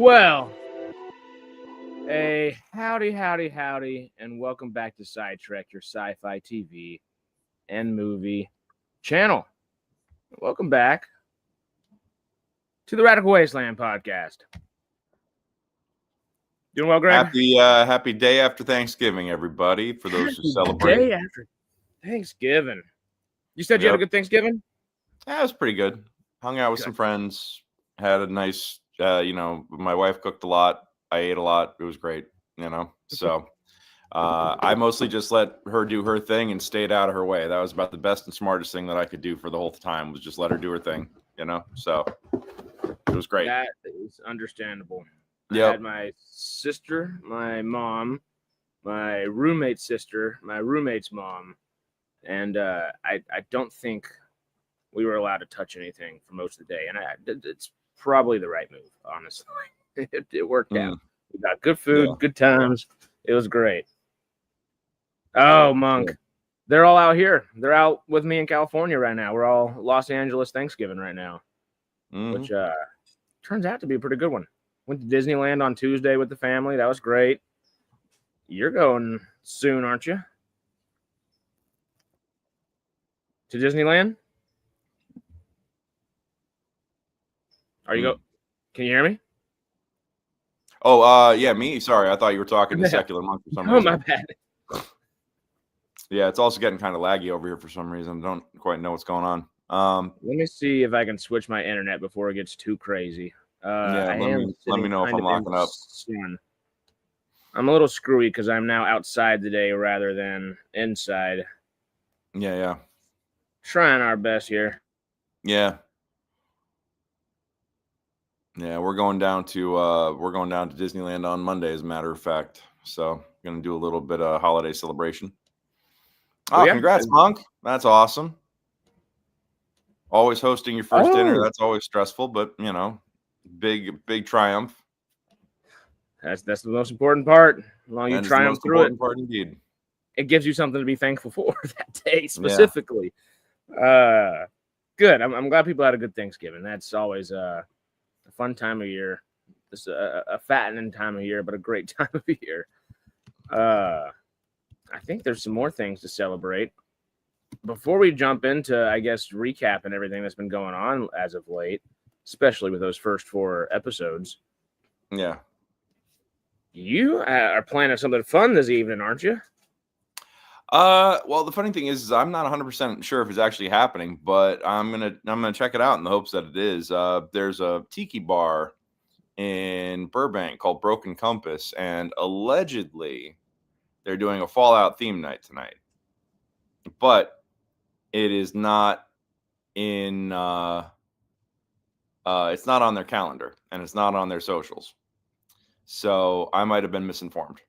Well, howdy, and welcome back to SciTrek, your sci-fi TV and movie channel. Welcome back to the Radical Wasteland podcast. Doing well, Greg? Happy day after Thanksgiving, everybody, for those who celebrate. Day after Thanksgiving. You said you had a good Thanksgiving? Yeah, it was pretty good. Hung out with some friends. Had a nice, my wife cooked a lot. I ate a lot. It was great, So I mostly just let her do her thing and stayed out of her way. That was about the best and smartest thing that I could do for the whole time, was just let her do her thing, So it was great. That is understandable. Yep. I had my sister, my mom, my roommate's sister, my roommate's mom, and I don't think we were allowed to touch anything for most of the day. And it's probably the right move, honestly. It worked out. We got good food, good times. It was great. Oh, Monk. They're all out here. They're out with me in California right now. We're all Los Angeles Thanksgiving right now, which turns out to be a pretty good one. Went to Disneyland on Tuesday with the family. That was great. You're going soon, aren't you? To Disneyland? Are you go? Can you hear me? Oh, yeah, me. Sorry, I thought you were talking to Secular Monk for some reason. Oh, my bad. Yeah, it's also getting kind of laggy over here for some reason. Don't quite know what's going on. Let me see if I can switch my internet before it gets too crazy. Let me know if I'm locking up. I'm a little screwy because I'm now outside today rather than inside. Yeah. Trying our best here. Yeah, we're going down to Disneyland on Monday, as a matter of fact. So gonna do a little bit of holiday celebration. Oh, yeah. Congrats, Monk. That's awesome. Always hosting your first dinner. That's always stressful, but big triumph. That's the most important part. As long as you triumph through it. Part indeed. It gives you something to be thankful for that day specifically. Yeah. Good. I'm glad people had a good Thanksgiving. That's always a fun time of year. It's a fattening time of year, but a great time of year. I think there's some more things to celebrate. Before we jump into, I guess, recapping everything that's been going on as of late, especially with those first 4 episodes. Yeah. You are planning something fun this evening, aren't you? Well, the funny thing is I'm not 100% sure if it's actually happening, but I'm gonna check it out in the hopes that it is. There's a tiki bar in Burbank called Broken Compass, and allegedly they're doing a Fallout theme night tonight. But it is not in it's not on their calendar, and it's not on their socials. So I might have been misinformed.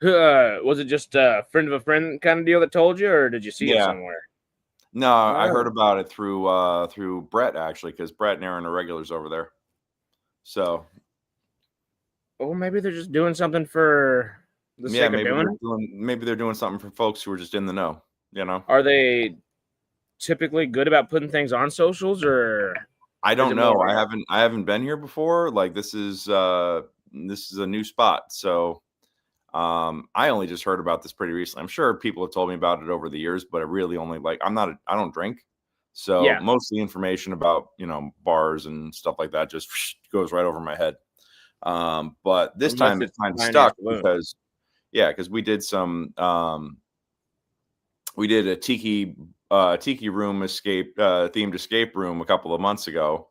Was it just a friend of a friend kind of deal that told you, or did you see it somewhere? No, I heard about it through Brit, actually, because Brit and Aaron are regulars over there. So, maybe they're just doing something for the sake of doing it. Maybe they're doing something for folks who are just in the know. Are they typically good about putting things on socials, or? I don't know. I haven't been here before. Like, this is a new spot, so. I only just heard about this pretty recently. I'm sure people have told me about it over the years, but I really only I don't drink. So most of the information about, bars and stuff like that just goes right over my head. But this time it's kind of stuck because we did we did a tiki room themed escape room a couple of months ago,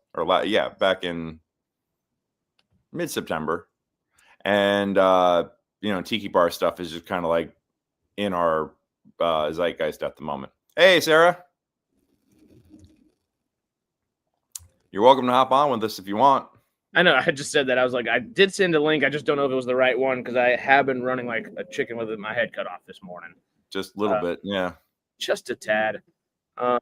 back in mid-September. And, tiki bar stuff is just kind of like in our zeitgeist at the moment. Hey, Sarah. You're welcome to hop on with us if you want. I know. I just said that. I was like, I did send a link. I just don't know if it was the right one because I have been running like a chicken with my head cut off this morning. Just a little bit, yeah. Just a tad. I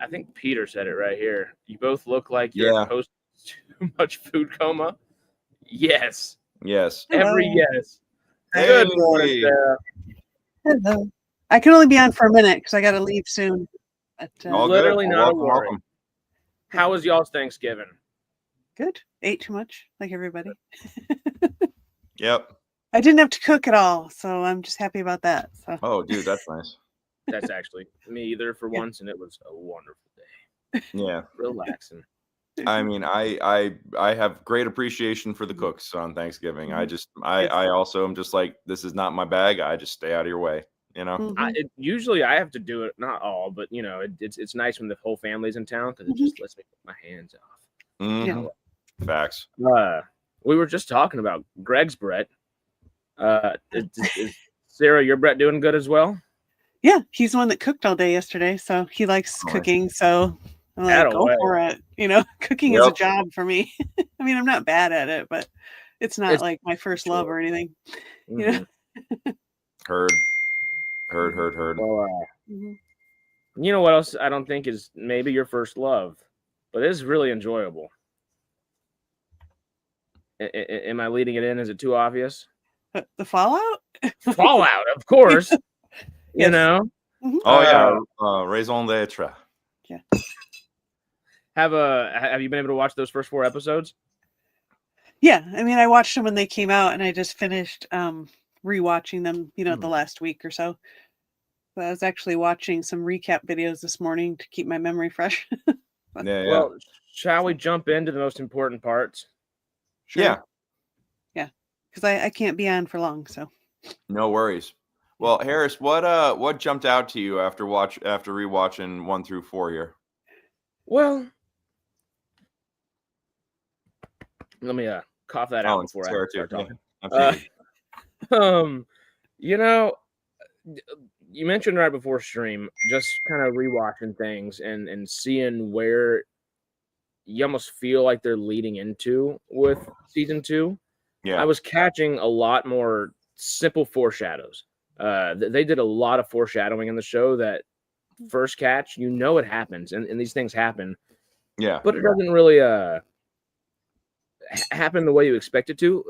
think Peter said it right here. You both look like you're post too much food coma. Yes. Yes. Every yes. Hey. Good morning, Sarah. Hello. I can only be on for a minute because I got to leave soon. But, literally not a worry. Welcome. How was y'all's Thanksgiving? Good. Ate too much, like everybody. Yep. I didn't have to cook at all, so I'm just happy about that. So. Oh, dude, that's nice. That's actually me either for once, and it was a wonderful day. Yeah. Relaxing. I mean, I have great appreciation for the cooks on Thanksgiving. I also am just like, this is not my bag. I just stay out of your way, you know? Usually I have to do it, not all, but it's nice when the whole family's in town because it just lets me put my hands off. Mm-hmm. Facts. We were just talking about Greg's Brett. Is Sarah, your Brett doing good as well? Yeah, he's the one that cooked all day yesterday, so he likes cooking. So I'm like, go for it. Cooking is a job for me. I mean, I'm not bad at it, but it's not like my first love or anything. Heard. Well, you know what else I don't think is maybe your first love, but it's really enjoyable. Am I leading it in? Is it too obvious? The Fallout? Fallout, of course. You know. Oh yeah, raison d'être. Yeah. Have you been able to watch those first 4 episodes? Yeah, I mean, I watched them when they came out, and I just finished rewatching them. The last week or so. So I was actually watching some recap videos this morning to keep my memory fresh. Yeah. Well, shall we jump into the most important parts? Sure. Yeah, because I can't be on for long. So. No worries. Well, Harris, what jumped out to you after rewatching 1 through 4 here? Well, let me cough that out before I start talking. Yeah, you mentioned right before stream, just kind of rewatching things and seeing where you almost feel like they're leading into with season 2. Yeah, I was catching a lot more simple foreshadows. They did a lot of foreshadowing in the show that first catch, it happens, and these things happen. Yeah, but it doesn't really happen the way you expect it to.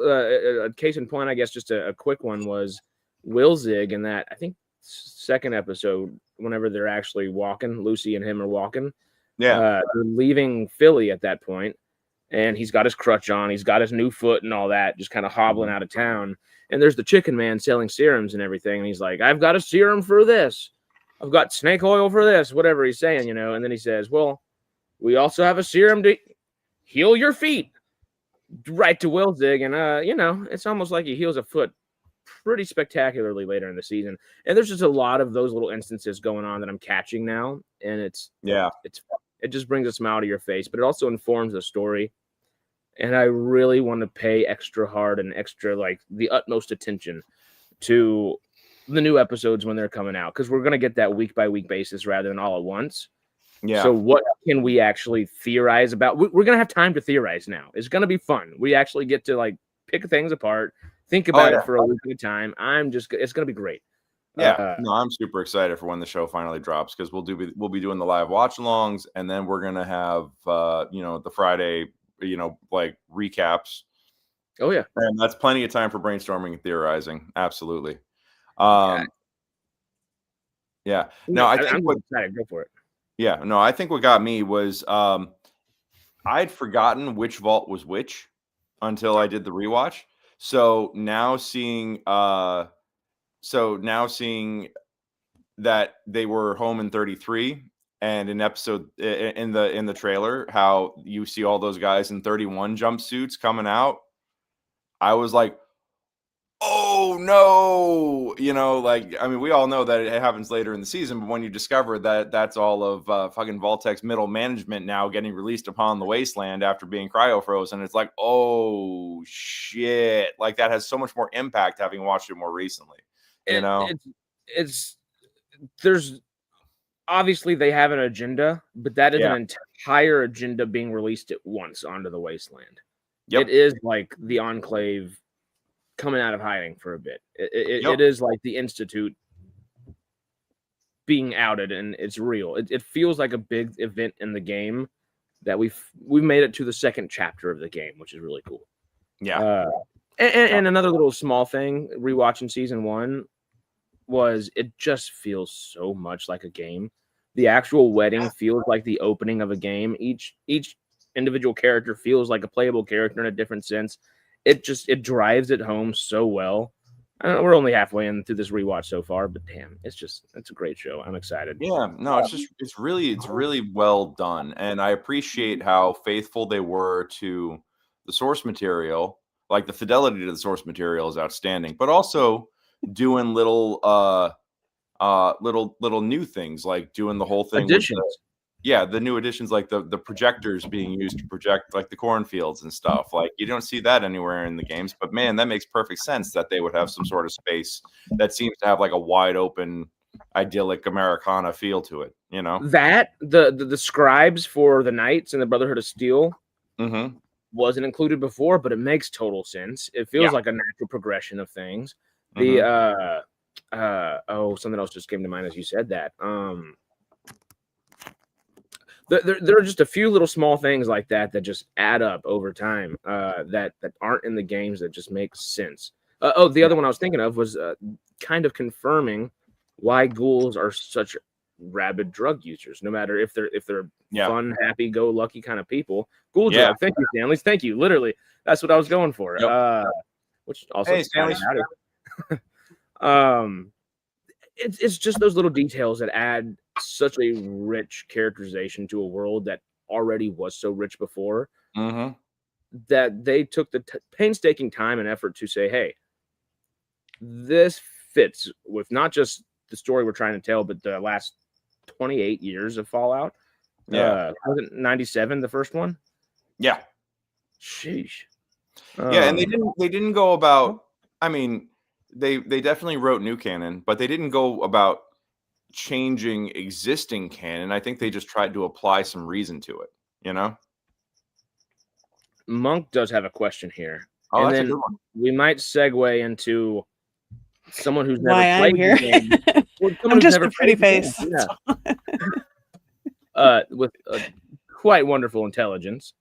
A case in point, I guess, just a quick one was Will Zig in that, I think, second episode, whenever they're actually walking, Lucy and him are walking. Yeah, they're leaving Philly at that point, and he's got his crutch on, he's got his new foot and all that, just kind of hobbling out of town. And there's the chicken man selling serums and everything. And he's like, I've got a serum for this. I've got snake oil for this, whatever he's saying, And then he says, well, we also have a serum to heal your feet. Right to Will Zig. And, it's almost like he heals a foot pretty spectacularly later in the season. And there's just a lot of those little instances going on that I'm catching now. And it just brings a smile to your face, but it also informs the story. And I really want to pay extra hard and extra, the utmost attention to the new episodes when they're coming out, because we're going to get that week by week basis rather than all at once. Yeah. So what can we actually theorize about? We're going to have time to theorize now. It's going to be fun. We actually get to pick things apart, think about it for a week at a time. It's going to be great. Yeah. No, I'm super excited for when the show finally drops, because we'll be doing the live watch alongs, and then we're going to have, the Friday, recaps. Oh yeah. And that's plenty of time for brainstorming and theorizing. Absolutely. Yeah. No, I think excited. Go for it. Yeah. No, I think what got me was I'd forgotten which vault was which until I did the rewatch. So now seeing that they were home in 33, and in episode in the trailer, how you see all those guys in 31 jumpsuits coming out, I was like, oh no, I mean, we all know that it happens later in the season, but when you discover that that's all of fucking Vault-Tec's middle management now getting released upon the wasteland after being cryo frozen, it's like, oh shit, that has so much more impact having watched it more recently. There's obviously they have an agenda, but that is an entire agenda being released at once onto the wasteland. Yep. It is like the Enclave coming out of hiding for a bit. It is like the Institute being outed, and it's real. It feels like a big event in the game that we've made it to the second chapter of the game, which is really cool. Yeah. And another little small thing, rewatching season 1, was it just feels so much like a game. The actual wedding feels like the opening of a game. Each individual character feels like a playable character in a different sense. It drives it home so well. I don't know, we're only halfway in through this rewatch so far, but damn, it's a great show. I'm excited. Yeah, no, it's really well done, and I appreciate how faithful they were to the source material. Like the fidelity to the source material is outstanding, but also doing little new things, like doing the whole thing Additions. the new additions, like the projectors being used to project like the cornfields and stuff. Like you don't see that anywhere in the games, but man, that makes perfect sense that they would have some sort of space that seems to have like a wide open, idyllic Americana feel to it, you know? That the scribes for the Knights and the Brotherhood of Steel Mm-hmm. wasn't included before, but it makes total sense. It feels like a natural progression of things. The something else just came to mind as you said that. There are just a few little small things like that just add up over time that aren't in the games that just make sense. The other one I was thinking of was kind of confirming why ghouls are such rabid drug users. No matter if they're fun, happy-go-lucky kind of people, ghoul drug. Thank you, Stanley. Thank you. Literally, that's what I was going for. Yep. Which also, hey, Stanley. It's just those little details that add such a rich characterization to a world that already was so rich before, that they took the painstaking time and effort to say, hey, this fits with not just the story we're trying to tell, but the last 28 years of Fallout. Was it 97, the first one? Yeah. Sheesh. And they didn't go about, I mean, they definitely wrote new canon, but they didn't go about changing existing canon. I think they just tried to apply some reason to it, you know? Monk does have a question here. Oh, and that's then a good one. We might segue into someone who's never Why played I'm here. the game. I'm just a pretty face. With quite wonderful intelligence.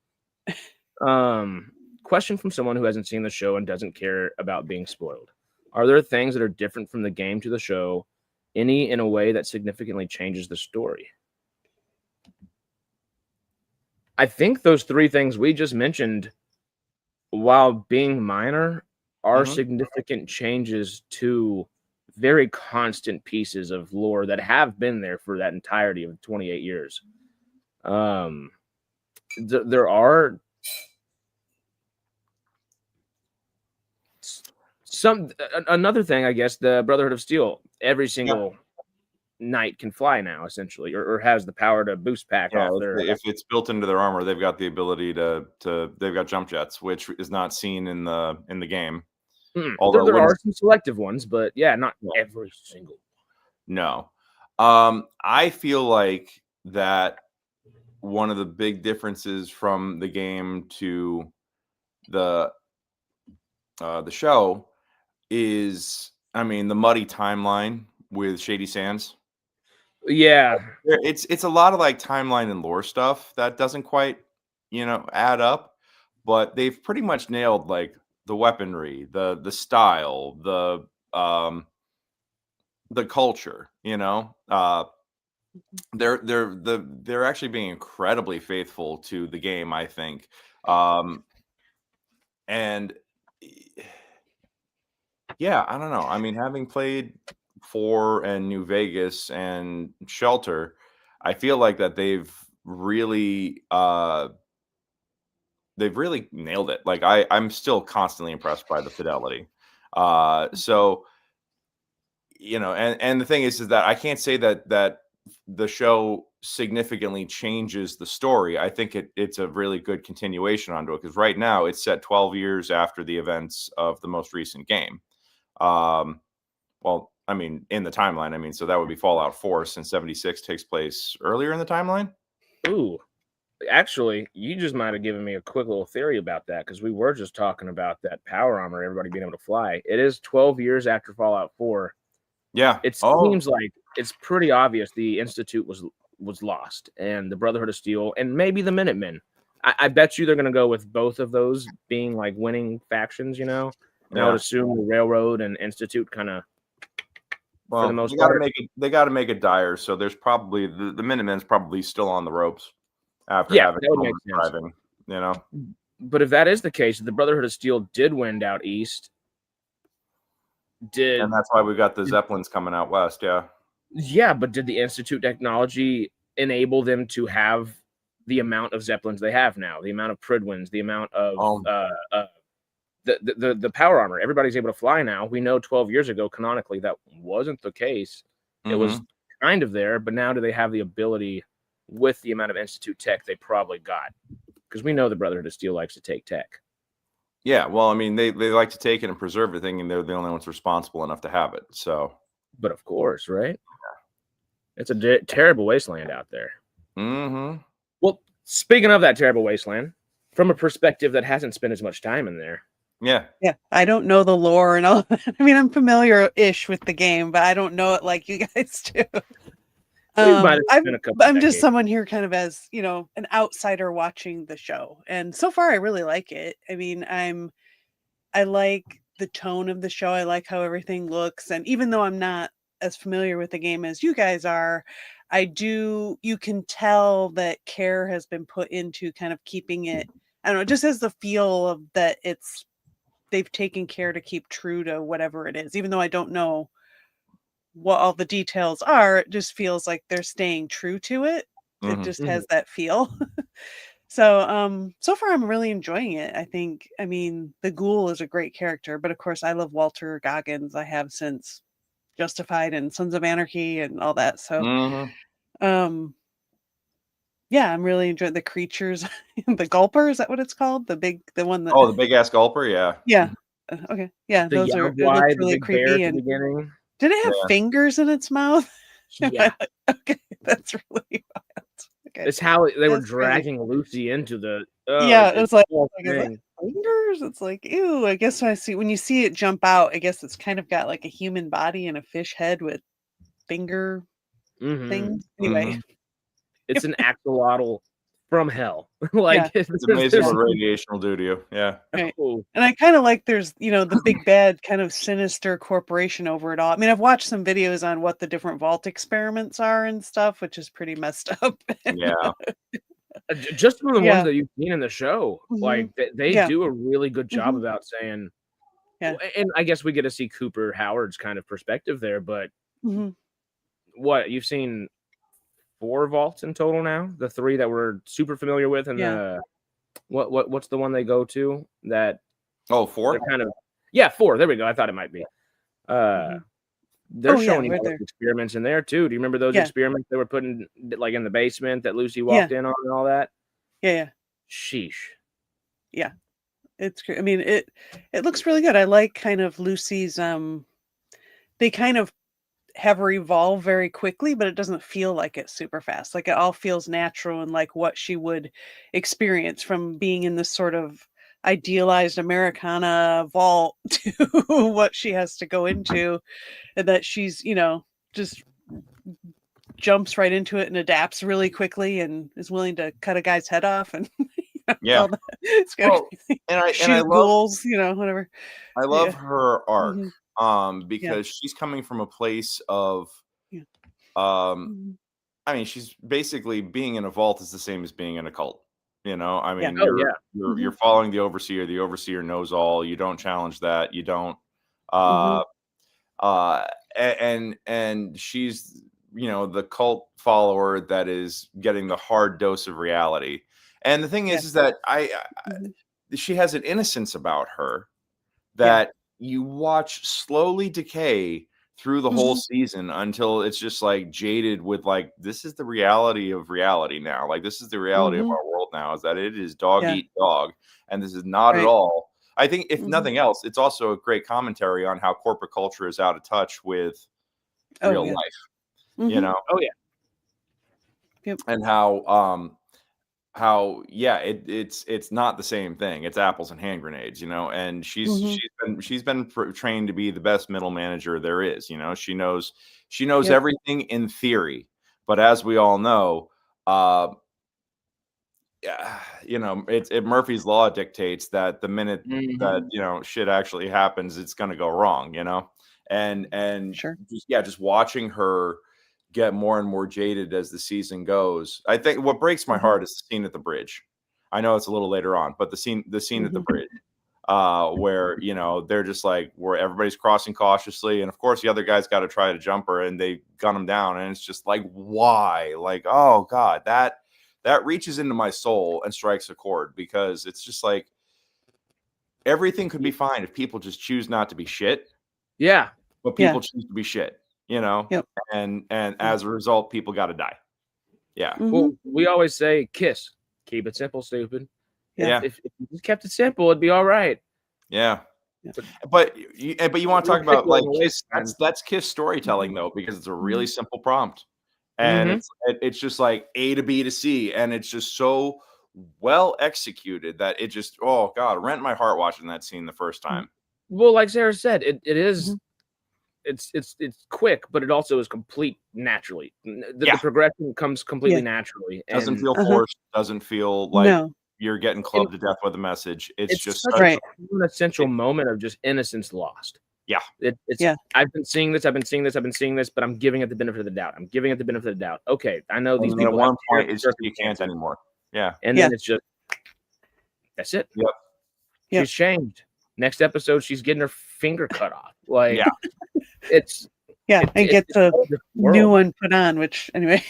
Question from someone who hasn't seen the show and doesn't care about being spoiled. Are there things that are different from the game to the show, any in a way that significantly changes the story? I think those three things we just mentioned, while being minor, are significant changes to very constant pieces of lore that have been there for that entirety of 28 years. There are another thing, I guess, the Brotherhood of Steel, every single knight can fly now, essentially, or has the power to boost pack off their. If it's built into their armor, they've got the ability to they've got jump jets, which is not seen in the game. Although there are some selective ones, but not every single one. No. I feel like that one of the big differences from the game to the show is, I mean, the muddy timeline with Shady Sands. Yeah, it's a lot of like timeline and lore stuff that doesn't quite, add up, but they've pretty much nailed like the weaponry, the style, the culture. They're actually being incredibly faithful to the game, I think, and I don't know. I mean, having played 4 and New Vegas and Shelter, I feel like that they've really nailed it. Like I'm still constantly impressed by the fidelity. So, and the thing is that I can't say that the show significantly changes the story. I think it's a really good continuation onto it, because right now it's set 12 years after the events of the most recent game. Well, I mean, in the timeline, I mean, so that would be Fallout 4, since 76 takes place earlier in the timeline. Ooh, actually, you just might have given me a quick little theory about that, because we were just talking about that power armor, everybody being able to fly. It is 12 years after Fallout 4. Yeah. It seems like it's pretty obvious the Institute was lost, and the Brotherhood of Steel, and maybe the Minutemen. I bet you they're going to go with both of those being like winning factions, And I would assume the Railroad and Institute kind of, for the most part. They got to make it dire. So there's probably the Minutemen's probably still on the ropes after having that would make sense. driving. you know. But if that is the case, if the Brotherhood of Steel did win out east, and that's why we got the Zeppelins coming out west. Yeah, but did the Institute technology enable them to have the amount of Zeppelins they have now, the amount of Pridwins, the amount of the power armor? Everybody's able to fly now. We know 12 years ago, canonically, that wasn't the case. It was kind of there, but now do they have the ability with the amount of Institute tech they probably got? Because we know the Brotherhood of Steel likes to take tech. Yeah, well, I mean, they like to take it and preserve it, thinking they're the only ones responsible enough to have it. So, but of course, right? It's a terrible wasteland out there. Well, speaking of that terrible wasteland, from a perspective that hasn't spent as much time in there. Yeah, I don't know the lore and all. I mean, I'm familiar-ish with the game, but I don't know it like you guys do. I'm just someone here kind of as, you know, an outsider watching the show. And so far I really like it. I mean, I like the tone of the show. I like how everything looks. And even though I'm not as familiar with the game as you guys are, you can tell that care has been put into kind of keeping it, I don't know, just as the feel of that they've taken care to keep true to whatever it is. Even though I don't know what all the details are, it just feels like they're staying true to it. It just has that feel. So so far I'm really enjoying it. I mean, the Ghoul is a great character, but of course I love Walter Goggins. I have since Justified and Sons of Anarchy and all that. So yeah, I'm really enjoying the creatures. The Gulper, is that what it's called? The one that the big ass Gulper, yeah. Okay. Yeah, the those are really the big creepy. Bear at the beginning. Did it have fingers in its mouth? Yeah. Okay, that's really wild. Okay. It's how they were dragging Lucy into the. It was like fingers. It's like, ew. I guess when you see it jump out, I guess it's kind of got like a human body and a fish head with finger things. Anyway, it's an axolotl from hell. It's amazing what radiation will do to you. Yeah. Right. And I kind of like there's, you know, the big bad kind of sinister corporation over it all. I mean, I've watched some videos on what the different vault experiments are and stuff, which is pretty messed up. Yeah. Just from the ones that you've seen in the show, like they do a really good job about saying, and I guess we get to see Cooper Howard's kind of perspective there, but what you've seen 4 vaults in total now, the 3 that we're super familiar with, and the what's the one they go to that 4 kind of 4, there we go. I thought it might be they're showing you those experiments in there too. Do you remember those experiments they were putting like in the basement that Lucy walked in on and all that? Sheesh. Yeah, it's great. I mean, it looks really good. I like kind of Lucy's they kind of have her evolve very quickly, but it doesn't feel like it's super fast. Like it all feels natural and like what she would experience from being in this sort of idealized Americana vault to what she has to go into, and that she's, you know, just jumps right into it and adapts really quickly and is willing to cut a guy's head off and it's good. And I shoot ghouls, you know, whatever. I love her arc. Because she's coming from a place of I mean, she's basically being in a vault is the same as being in a cult. You know, I mean, you're following the overseer knows all, you don't challenge that, you don't and she's, you know, the cult follower that is getting the hard dose of reality. And the thing is that she has an innocence about her that you watch slowly decay through the whole season until it's just like jaded with like, this is the reality of reality now. Like, this is the reality of our world now, is that it is dog eat dog. And this is not at all. I think if nothing else, it's also a great commentary on how corporate culture is out of touch with real life, you know? And how it's not the same thing. It's apples and hand grenades, you know. And she's been trained to be the best middle manager there is, you know. She knows everything in theory, but as we all know, you know, it Murphy's law dictates that the minute that, you know, shit actually happens, it's going to go wrong, you know. And just watching her get more and more jaded as the season goes. I think what breaks my heart is the scene at the bridge. I know it's a little later on, but the scene at the bridge, where they're just like where everybody's crossing cautiously, and of course the other guy's got to try to jump her, and they gun him down, and it's just like, why? Like, oh god, that reaches into my soul and strikes a chord, because it's just like everything could be fine if people just choose not to be shit. Yeah, but people choose to be shit, Yep. and as a result, people got to die. Yeah. Well, we always say, kiss. Keep it simple, stupid. Yeah. If you just kept it simple, it'd be all right. Yeah. But you want to talk about like Kiss? That's Kiss storytelling though, because it's a really simple prompt, and it's just like A to B to C, and it's just so well executed that it just, oh god, rent my heart watching that scene the first time. Well, like Sarah said, it is. It's quick, but it also is complete naturally. The progression comes completely naturally. Doesn't feel forced. Doesn't feel like you're getting clubbed to death with a message. It's just such an essential moment of just innocence lost. Yeah. I've been seeing this, but I'm giving it the benefit of the doubt. Okay, I know these people. At one point, it's just you can't anymore. Yeah. And then it's just, that's it. Yep. She's changed. Next episode, she's getting her finger cut off. Like, it's and get the new one put on, which anyway.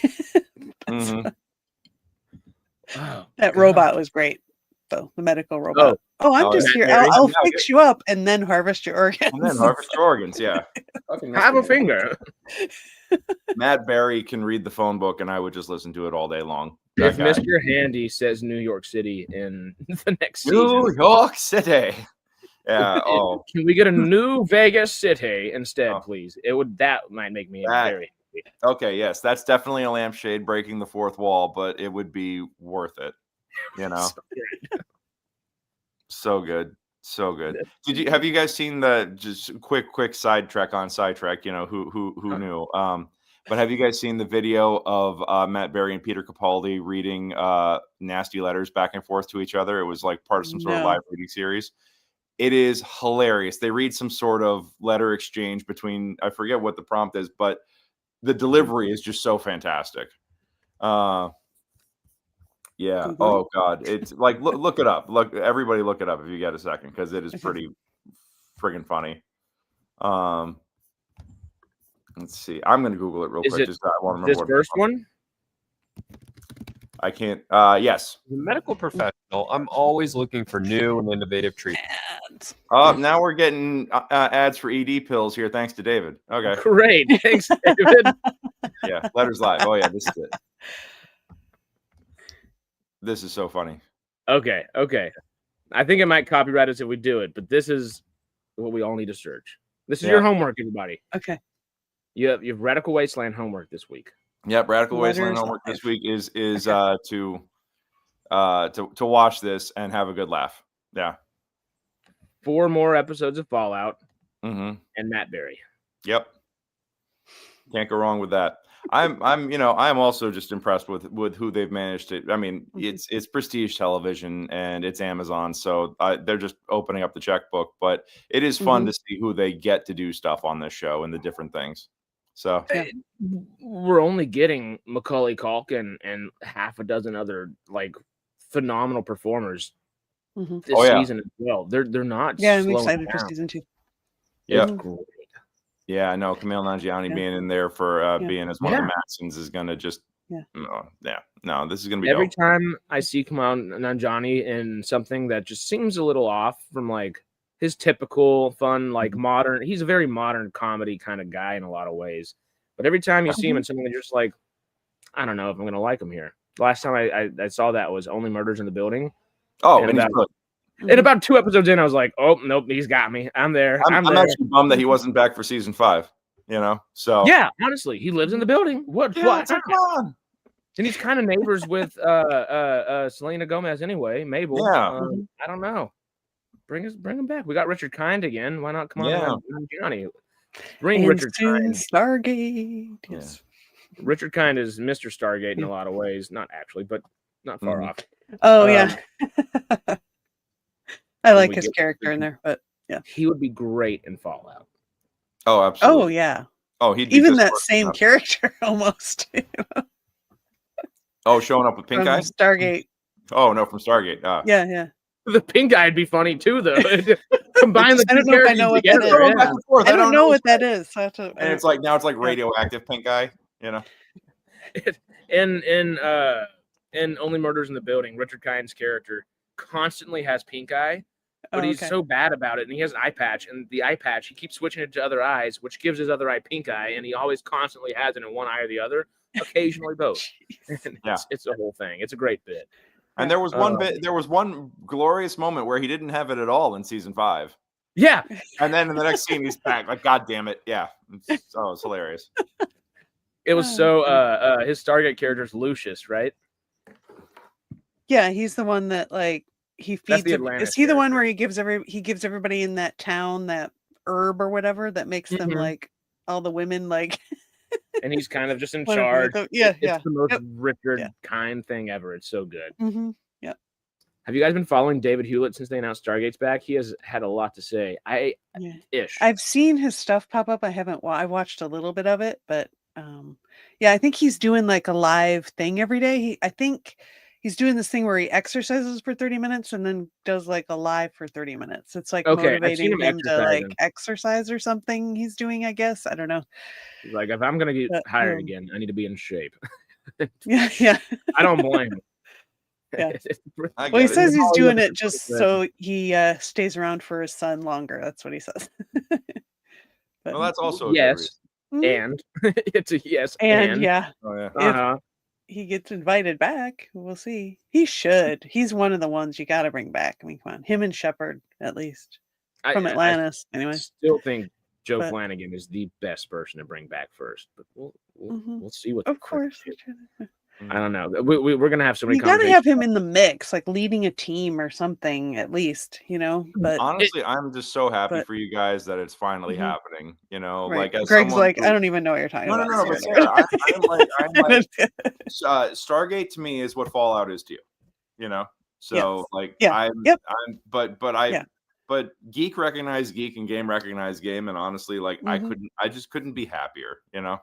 That robot was great, though. The medical robot. I'm just here. I'll fix you up and then harvest your organs. Yeah. Have a finger. Matt Berry can read the phone book, and I would just listen to it all day long. If Mr. Handy says New York City in the next season. New York City. Yeah. Can we get a new Vegas City instead, please? That might make me very happy. Okay, yes, that's definitely a lampshade breaking the fourth wall, but it would be worth it. So good. Have you guys seen the just quick sidetrack on SciTrek? Who knew? But have you guys seen the video of Matt Berry and Peter Capaldi reading nasty letters back and forth to each other? It was like part of some sort of live reading series. It is hilarious. They read some sort of letter exchange between, I forget what the prompt is, but the delivery is just so fantastic. Oh god, it's like look it up. Everybody look it up if you get a second, because it is pretty friggin' funny. Let's see. I'm gonna Google it real quick. I want to remember this first one. I can't. Yes. As a medical professional, I'm always looking for new and innovative treatments. Now we're getting ads for ED pills here, thanks to David. Okay. Great. Thanks, David. Yeah. Letters Live. Oh, yeah. This is it. This is so funny. Okay. I think it might copyright us if we do it, but this is what we all need to search. This is your homework, everybody. Okay. You have Radical Wasteland homework this week. Yep, Radical Wasteland homework this week is to watch this and have a good laugh. Yeah. 4 more episodes of Fallout and Matt Berry. Yep. Can't go wrong with that. I'm also just impressed with who they've managed to. I mean, it's prestige television and it's Amazon, so they're just opening up the checkbook. But it is fun to see who they get to do stuff on this show and the different things. So we're only getting Macaulay Culkin and half a dozen other like phenomenal performers this season as well. They're not. Yeah, I'm excited for season 2. Yeah, great. Yeah, I know Kumail Nanjiani being in there for being as one of the Matsons is gonna just no, this is gonna be every time I see Kumail Nanjiani in something that just seems a little off from like his typical fun, like modern. He's a very modern comedy kind of guy in a lot of ways. But every time you see him in something, you're just like, I don't know if I'm going to like him here. The last time I saw that was Only Murders in the Building. Oh, and about 2 episodes in, I was like, oh, nope, he's got me. I'm there. I'm actually bummed that he wasn't back for season 5, So yeah, honestly, he lives in the building. What? Come on. And he's kind of neighbors with Selena Gomez anyway, Mabel. Yeah. I don't know. Bring him back. We got Richard Kind again. Why not come on Johnny? Bring Richard Kind. Stargate. Yes. Richard Kind is Mr. Stargate in a lot of ways. Not actually, but not far off. Oh, yeah. I like his character in there, but yeah. He would be great in Fallout. Oh, absolutely. Oh, yeah. Oh, he'd even that same character almost. Oh, showing up with pink eyes? Stargate. Oh no, from Stargate. Yeah. The pink guy would be funny too, though. Combine the I two don't know if I characters know what that together. is. Going Yeah. back and forth. I don't know what shit. that is. So I have to, And it's like radioactive pink guy. You know. In Only Murders in the Building, Richard Kine's character constantly has pink eye, but he's so bad about it, and he has an eye patch, and the eye patch he keeps switching it to other eyes, which gives his other eye pink eye, and he always constantly has it in one eye or the other, occasionally both. It's a whole thing. It's a great bit. And there was one glorious moment where he didn't have it at all in season 5. Yeah. And then in the next scene he's back. Like, God damn it. Yeah. It's hilarious. It was so his Stargate character is Lucius, right? Yeah, he's the one that like he feeds. Is he the one where he gives everybody in that town that herb or whatever that makes them like all the women like and he's kind of just in charge. It's the most Richard Kind thing ever. It's so good. Yep. Have you guys been following David Hewlett since they announced Stargate's back? He has had a lot to say. I've seen his stuff pop up. I watched a little bit of it, but I think he's doing like a live thing every day. I think he's doing this thing where he exercises for 30 minutes and then does like a live for 30 minutes. It's like motivating him to like exercise or something he's doing, I guess. I don't know. Like, if I'm going to get hired again, I need to be in shape. Yeah. I don't blame him. Yeah. Well, he says he's doing it just so he stays around for his son longer. That's what he says. Well, that's also yes. And it's a yes. And yeah. Oh, yeah. If he gets invited back, we'll see. He should. He's one of the ones you got to bring back. I mean, come on, him and Shepard at least from Atlantis. Anyway, I still think Joe Flanagan is the best person to bring back first, but we'll see what. Of course. I don't know. We're gonna have so many. You gotta have him in the mix, like leading a team or something, at least, you know. But honestly, I'm just so happy for you guys that it's finally happening. You know, right. like as Greg's like, I don't even know what you're talking about. No. But Sarah, I'm like Stargate to me is what Fallout is to you. You know, so but geek recognized geek and game recognized game, and honestly, like I just couldn't be happier. You know,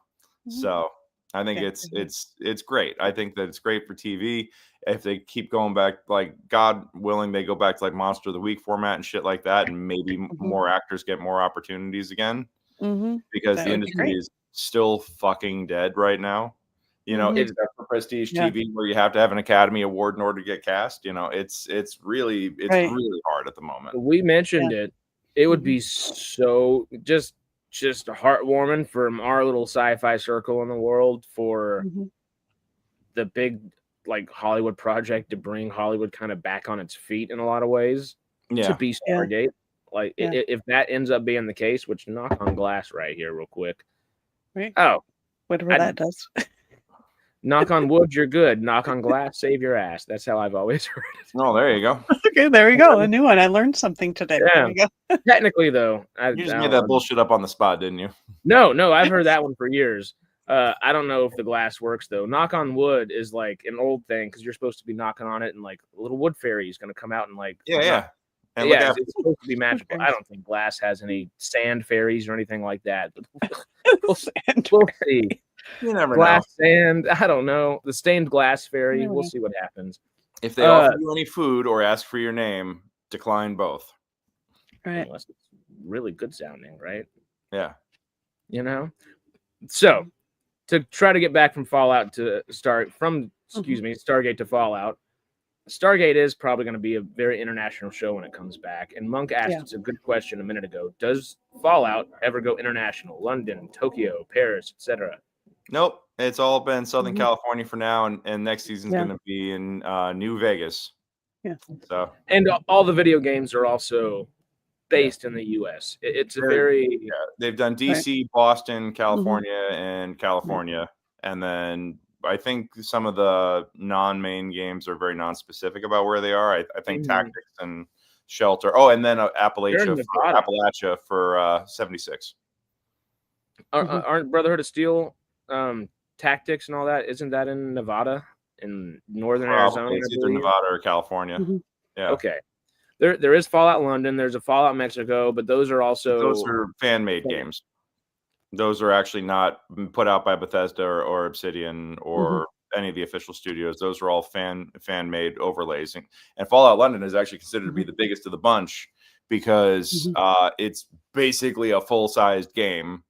so. I think it's great. I think that it's great for TV. If they keep going back, like God willing, they go back to like Monster of the Week format and shit like that, and maybe more actors get more opportunities again. Because the industry is still fucking dead right now. You know, it's for prestige TV where you have to have an Academy Award in order to get cast. You know, it's really hard at the moment. We mentioned it. It would be so just heartwarming from our little sci-fi circle in the world for the big like Hollywood project to bring Hollywood kind of back on its feet in a lot of ways to be Stargate. Like if that ends up being the case, which knock on glass right here real quick. Right. Oh, whatever that does. Knock on wood, you're good. Knock on glass, save your ass. That's how I've always heard it. Oh, there you go. Okay, there we go. A new one. I learned something today. Yeah. There we go. Technically, though, you just made that bullshit up on the spot, didn't you? No, I've heard that one for years. I don't know if the glass works though. Knock on wood is like an old thing because you're supposed to be knocking on it, and like a little wood fairy is going to come out and like and it's supposed to be magical. I don't think glass has any sand fairies or anything like that. But we'll see. You never know. Sand. I don't know. The stained glass fairy. We'll see what happens. If they offer you any food or ask for your name, decline both. Right. Unless it's really good sounding, right? Yeah. You know. So, to try to get back from Fallout to Stargate to Fallout. Stargate is probably going to be a very international show when it comes back. And Monk asked a good question a minute ago. Does Fallout ever go international? London, Tokyo, Paris, etc.? Nope. It's all been Southern California for now, and next season's going to be in New Vegas. Yeah. So and all the video games are also based in the U.S. It's a very they've done DC, Boston, California, and California, and then I think some of the non-main games are very non-specific about where they are. I think Tactics and Shelter. Oh, and then Appalachia for 76. Aren't Brotherhood of Steel, Tactics and all that? Isn't that in Nevada, in northern Arizona? It's either Nevada or California. Yeah. Okay. There is Fallout London. There's a Fallout Mexico, but those are fan-made games. Those are actually not put out by Bethesda or Obsidian or any of the official studios. Those are all fan made overlays, and Fallout London is actually considered to be the biggest of the bunch because it's basically a full sized game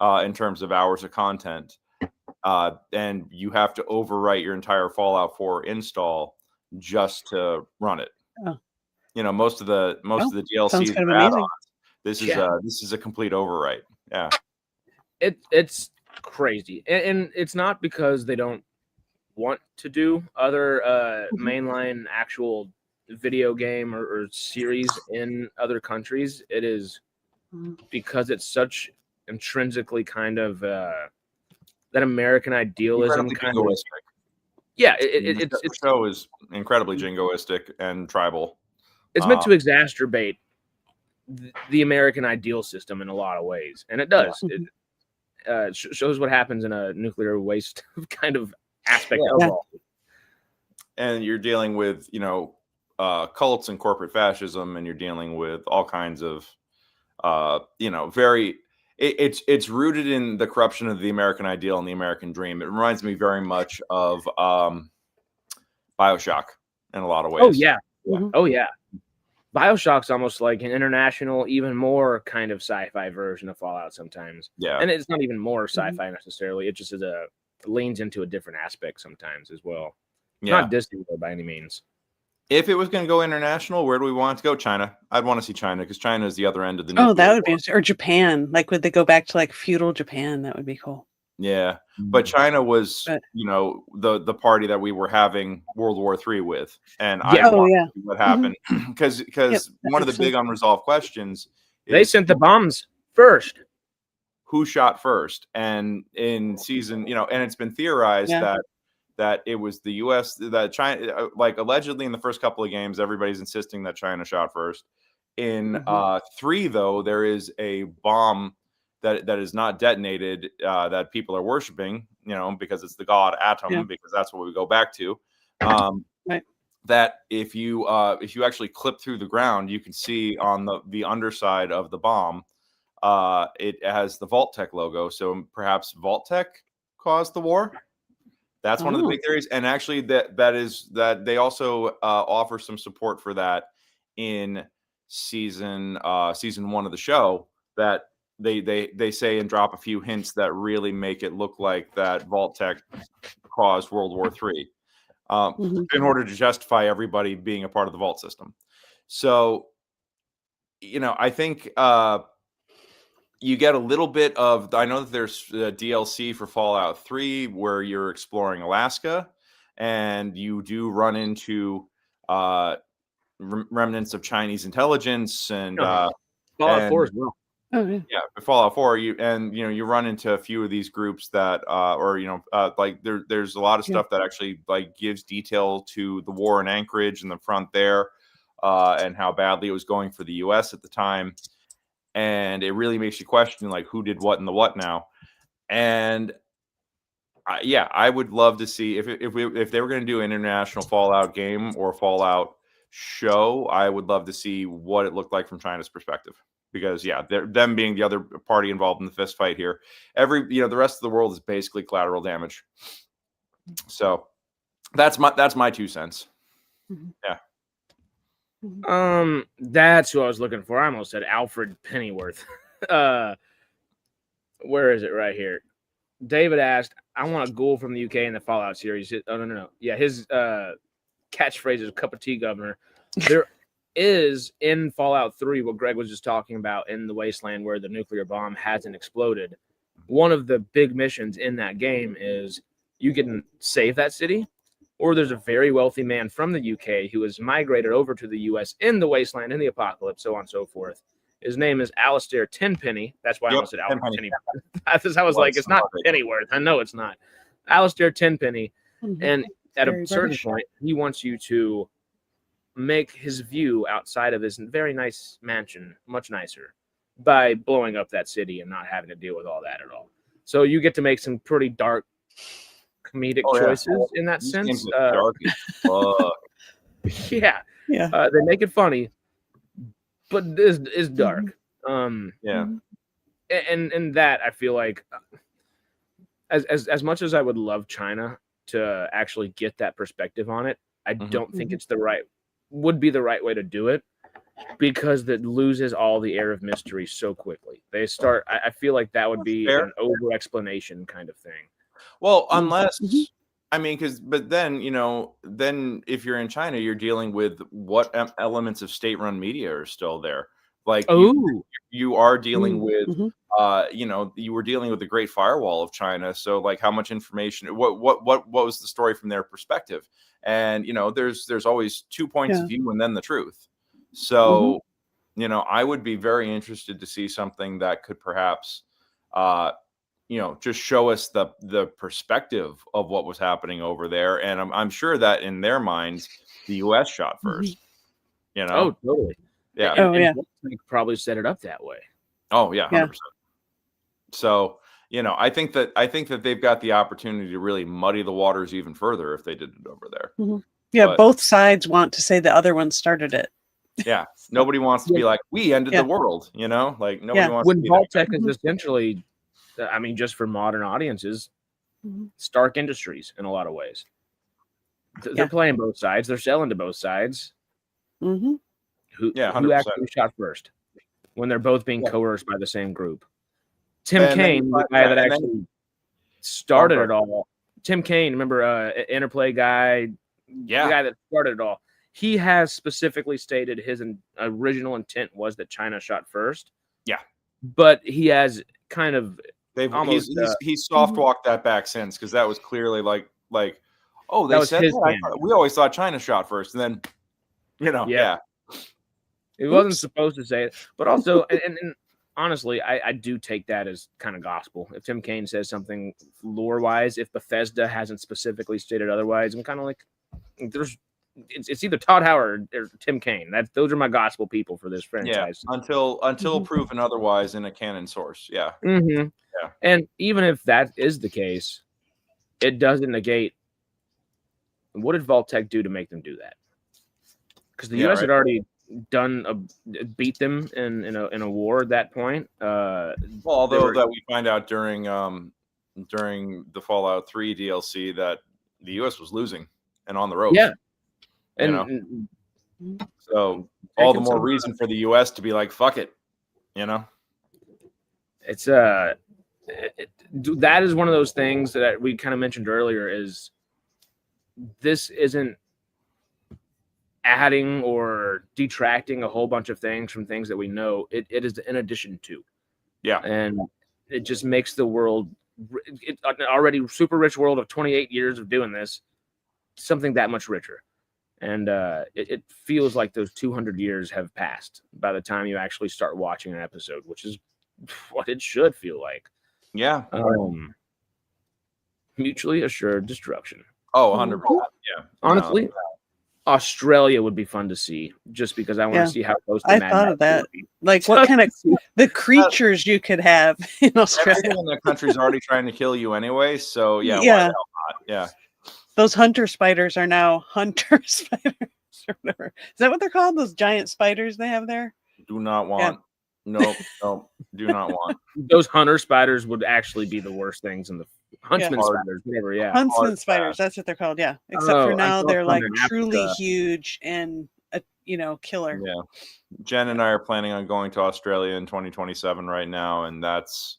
in terms of hours of content, and you have to overwrite your entire Fallout 4 install just to run it. Oh. You know, most of the DLCs sounds kind of are add-ons. amazing. This is a complete overwrite. Yeah. It's crazy, and it's not because they don't want to do other mainline actual video game or series in other countries. It is because it's such intrinsically kind of that American idealism kind of. Yeah, the show is incredibly jingoistic and tribal. It's meant to exacerbate the American ideal system in a lot of ways, and it does. It shows what happens in a nuclear waste kind of aspect of all. And you're dealing with, you know, cults and corporate fascism, and you're dealing with all kinds of, you know, it's rooted in the corruption of the American ideal and the American dream. It reminds me very much of BioShock in a lot of ways. Oh yeah. Oh yeah. BioShock's almost like an international, even more kind of sci-fi version of Fallout sometimes. Yeah. And it's not even more sci-fi necessarily. It just is leans into a different aspect sometimes as well. Yeah. Not Disney though, by any means. If it was going to go international, where do we want it to go? China. I'd want to see China because China is the other end of the. Oh, that would be interesting. Or Japan. Like, would they go back to like feudal Japan? That would be cool. Yeah, but China was, you know, the party that we were having World War III with, and I want to see what happened because one of the big unresolved questions is they sent the bombs first. Who shot first? And in season, you know, and it's been theorized that it was the U.S. that China, like allegedly in the first couple of games, everybody's insisting that China shot first. In 3, though, there is a bomb that is not detonated that people are worshiping, you know, because it's the god Atom, because that's what we go back to. That if you actually clip through the ground, you can see on the underside of the bomb, it has the Vault-Tec logo. So perhaps Vault-Tec caused the war. That's one of the big theories, and actually that they also offer some support for that in season 1 of the show, that they say and drop a few hints that really make it look like that Vault-Tec caused World War III in order to justify everybody being a part of the Vault system. So, you know, I think you get a little bit of, I know that there's DLC for Fallout 3 where you're exploring Alaska, and you do run into remnants of Chinese intelligence and Fallout 4 as well. Yeah, Fallout 4, you run into a few of these groups that, like there's a lot of stuff that actually like gives detail to the war in Anchorage and the front there, and how badly it was going for the U.S. at the time, and it really makes you question like who did what and the what now. And I would love to see if they were going to do an international Fallout game or Fallout show, I would love to see what it looked like from China's perspective. Because them being the other party involved in the fist fight here, the rest of the world is basically collateral damage. So that's my 2 cents. Yeah. That's who I was looking for. I almost said Alfred Pennyworth. Where is it? Right here. David asked, I want a ghoul from the UK in the Fallout series. Oh, no. Yeah, his catchphrase is cup of tea, governor. There is in Fallout 3 what Greg was just talking about in the wasteland where the nuclear bomb hasn't exploded. One of the big missions in that game is you can save that city, or there's a very wealthy man from the UK who has migrated over to the US in the wasteland, in the apocalypse, so on and so forth. His name is Alistair Tenpenny. That's why I almost said Alistair Pennyworth. I was like, it's not Pennyworth. I know it's not. Alistair Tenpenny. And at a certain point, he wants you to make his view outside of his very nice mansion much nicer by blowing up that city and not having to deal with all that at all. So you get to make some pretty dark comedic choices in that sense. Dark they make it funny, but this is dark. And that I feel like as much as I would love China to actually get that perspective on it. I don't think Mhm. it's would be the right way to do it, because that loses all the air of mystery so quickly. I feel like that would be Fair. an over explanation kind of thing. Well, unless Mhm. I mean, but then then if you're in China, you're dealing with what elements of state-run media are still there. Like you are dealing with, Mhm. you were dealing with the Great Firewall of China. So like, how much information? What was the story from their perspective? And there's always two points of view and then the truth. So I would be very interested to see something that could perhaps just show us the perspective of what was happening over there. And I'm sure that in their minds, the U.S. shot first. Oh, totally. Yeah. And Voltec probably set it up that way. Oh yeah, 100%. So I think that they've got the opportunity to really muddy the waters even further if they did it over there. Yeah, But both sides want to say the other one started it. yeah, nobody wants to be like, we ended the world. Like nobody wants when to be Voltec is essentially, I mean, just for modern audiences, Stark Industries in a lot of ways. They're playing both sides. They're selling to both sides. Mhm. Who 100%. actually shot first when they're both being coerced by the same group? Tim And then Kaine, the guy that actually started it all. Tim Kaine, remember, Interplay guy, the guy that started it all. He has specifically stated his original intent was that China shot first. Yeah, but he has kind of he's soft walked that back since, because that was clearly like oh, they said that. We always thought China shot first, and then it wasn't supposed to say it, but also and honestly, I do take that as kind of gospel. If Tim Kaine says something lore wise, if Bethesda hasn't specifically stated otherwise, I'm kind of like, it's either Todd Howard or Tim Kaine. Those are my gospel people for this franchise. Until proven otherwise in a canon source. Yeah. And even if that is the case, it doesn't negate. What did Voltec do to make them do that? Because the U.S. had already beat them in a war at that point. Although that we find out during the Fallout 3 DLC that the U.S. was losing and on the ropes. Yeah. So all the more reason for the U.S. to be like, fuck it, It's that is one of those things that we kind of mentioned earlier. Is this isn't adding or detracting a whole bunch of things from things that we know. It is in addition to, and it just makes the world, an already super rich world of 28 years of doing this, something that much richer. And it feels like those 200 years have passed by the time you actually start watching an episode, which is what it should feel like. Yeah. Mutually assured destruction. Oh, 100%. Yeah. Honestly, Australia would be fun to see, just because I want to see how close to I thought of that. Like, what kind of the creatures you could have in Australia. Everything in that country's already trying to kill you anyway. So yeah. Why the hell not? Yeah. Those hunter spiders are now hunter spiders or whatever. Is that what they're called? Those giant spiders they have there? Do not want. Nope. Do not want. Those hunter spiders would actually be the worst things in the huntsman spiders, whatever. Yeah. Huntsman spiders. That's what they're called. Yeah. Except for now they're like truly huge and killer. Yeah. Jen and I are planning on going to Australia in 2027 right now, and that's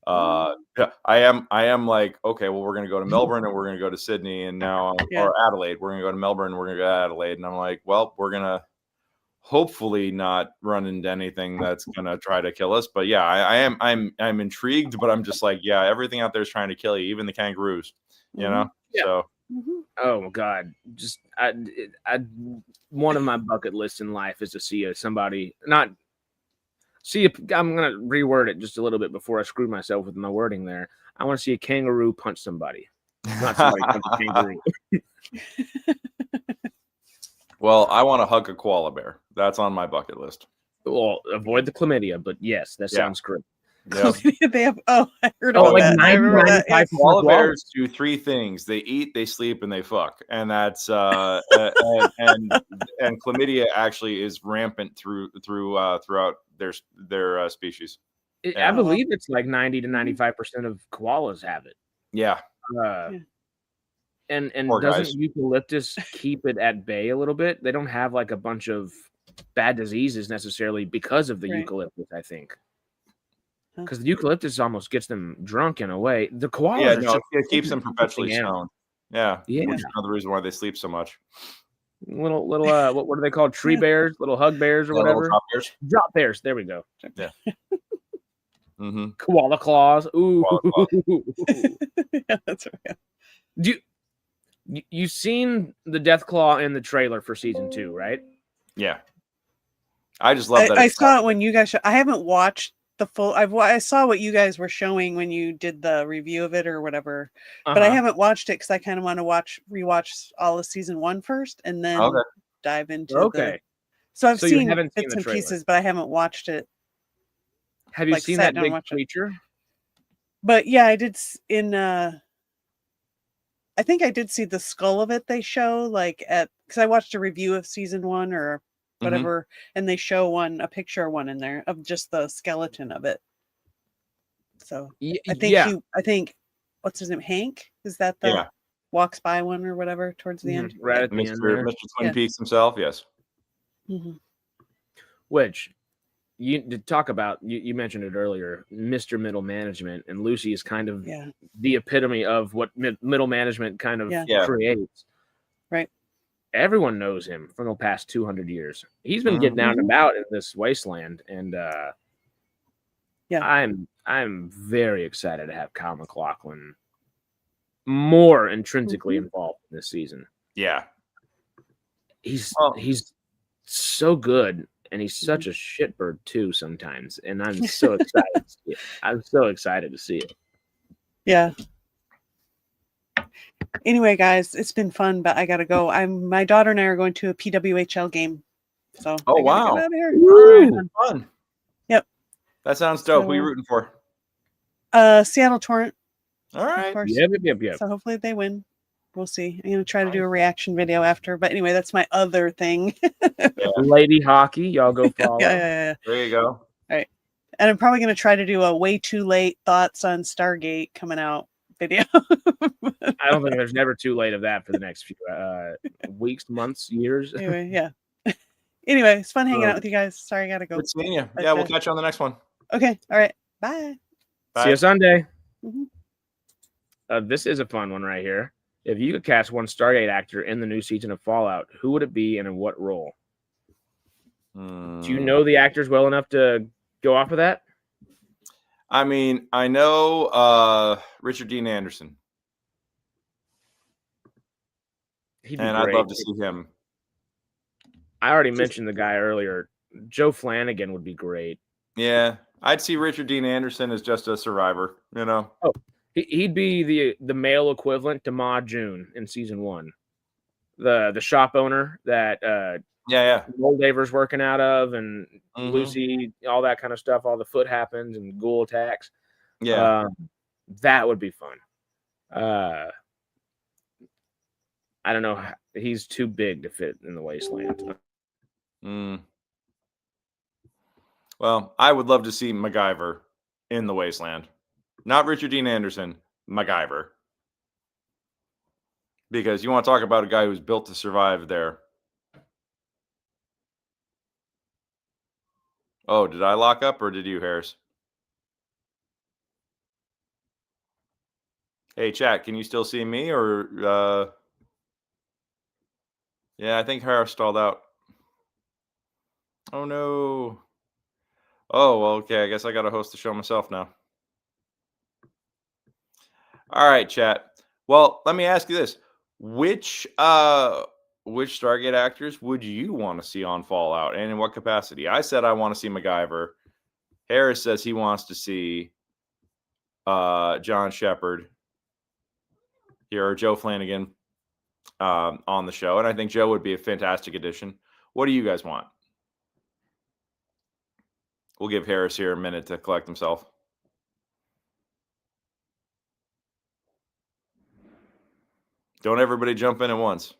I am like, okay, well, we're gonna go to Melbourne and we're gonna go to Sydney, and now or Adelaide. We're gonna go to Melbourne, we're gonna go to Adelaide, and I'm like, well, we're gonna hopefully not run into anything that's gonna try to kill us. But yeah, I'm intrigued, but I'm just like, yeah, everything out there is trying to kill you, even the kangaroos, So oh god, just I one of my bucket lists in life is to see somebody not. See, I'm going to reword it just a little bit before I screw myself with my wording there. I want to see a kangaroo punch somebody, not somebody punch a kangaroo. Well, I want to hug a koala bear. That's on my bucket list. Well, avoid the chlamydia, but yes, that sounds correct. Yep. They have. Oh, I heard about that. I remember that. Koala bears do three things: they eat, they sleep, and they fuck. And that's and chlamydia actually is rampant throughout their species. I believe it's like 90 to 95% of koalas have it. Yeah. And Poor doesn't guys. eucalyptus keep it at bay a little bit? They don't have like a bunch of bad diseases necessarily because of the Right. eucalyptus, I think. Huh. Because the eucalyptus almost gets them drunk in a way. The koalas Yeah, are no, just it keeps them perpetually interesting animals. stoned. Yeah, Yeah. which is another reason why they sleep so much. Little what are they called? Tree bears, little hug bears or Yeah, little whatever. drop bears. Drop bears. There we go. Yeah. Mm-hmm. Koala claws. Ooh. Koala claws. Yeah, that's right. Do you seen the death claw in the trailer for season 2, right? Yeah. I just love that. I saw it when you guys. I haven't watched the full. I saw what you guys were showing when you did the review of it or whatever, but I haven't watched it because I kind of want to rewatch all of season 1 first and then dive into the. So I've seen bits and pieces, but I haven't watched it. Have you seen that big creature? But yeah, I did I think I did see the skull of it. They show because I watched a review of season 1 or whatever, and they show a picture of one in there of just the skeleton of it. So I think what's his name? Hank? Is that the walks by one or whatever towards the end? Right at the end there. Mr. Twin Peaks himself, yes. Mm-hmm. Which you talk about, you mentioned it earlier, Mr. Middle Management, and Lucy is kind of the epitome of what middle management kind of creates. Right. Everyone knows him from the past 200 years. He's been getting out and about in this wasteland, and I'm very excited to have Kyle MacLachlan more intrinsically involved in this season. Yeah. He's so good, and he's such a shitbird too sometimes, and I'm so excited to see it. I'm so excited to see it. Yeah. Anyway, guys, it's been fun, but I gotta go. My daughter and I are going to a PWHL game. So wow. Get out of here. Right, fun. Yep. That sounds dope. Who are you rooting for? Seattle Torrent. All right. Yep. So hopefully they win. We'll see. I'm gonna try to do a reaction video after. But anyway, that's my other thing. Lady hockey, y'all go follow. Yeah. There you go. All right. And I'm probably gonna try to do a way too late thoughts on Stargate coming out video. I don't think there's never too late of that for the next few weeks, months, years. Anyway, yeah. Anyway, it's fun hanging out with you guys. Sorry, I gotta go. Good seeing you. Yeah, we'll catch you on the next one. Okay. All right. Bye. See you Sunday. Mm-hmm. This is a fun one right here. If you could cast one Stargate actor in the new season of Fallout, who would it be and in what role? Do you know the actors well enough to go off of that? I mean, I know Richard Dean Anderson. And I'd love to see him. I already mentioned the guy earlier. Joe Flanagan would be great. Yeah, I'd see Richard Dean Anderson as just a survivor, you know? Oh, he'd be the male equivalent to Ma June in season 1. The shop owner that Moldaver's working out of, and Lucy, all that kind of stuff, all the foot happens and ghoul attacks. Yeah. That would be fun. I don't know. He's too big to fit in the wasteland. Well, I would love to see MacGyver in the wasteland. Not Richard Dean Anderson, MacGyver. Because you want to talk about a guy who's built to survive there. Oh, did I lock up or did you, Harris? Hey, chat, can you still see me or... Yeah, I think Harris stalled out. Oh, no. Oh, well, okay. I guess I got to host the show myself now. All right, chat. Well, let me ask you this. Which Stargate actors would you want to see on Fallout, and in what capacity? I said I want to see MacGyver. Harris says he wants to see John Shepard here, or Joe Flanagan on the show, and I think Joe would be a fantastic addition. What do you guys want? We'll give Harris here a minute to collect himself. Don't everybody jump in at once.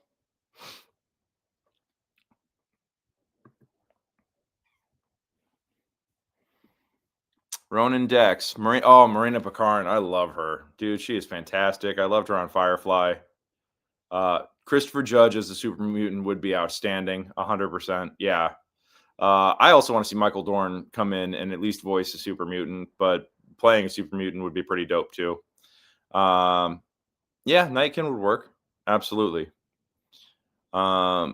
Ronan Dex. Marina Picard. I love her. Dude, she is fantastic. I loved her on Firefly. Christopher Judge as the super mutant would be outstanding, 100%. Yeah. I also want to see Michael Dorn come in and at least voice a super mutant, but playing a super mutant would be pretty dope too. Yeah, Nightkin would work. Absolutely. Yeah,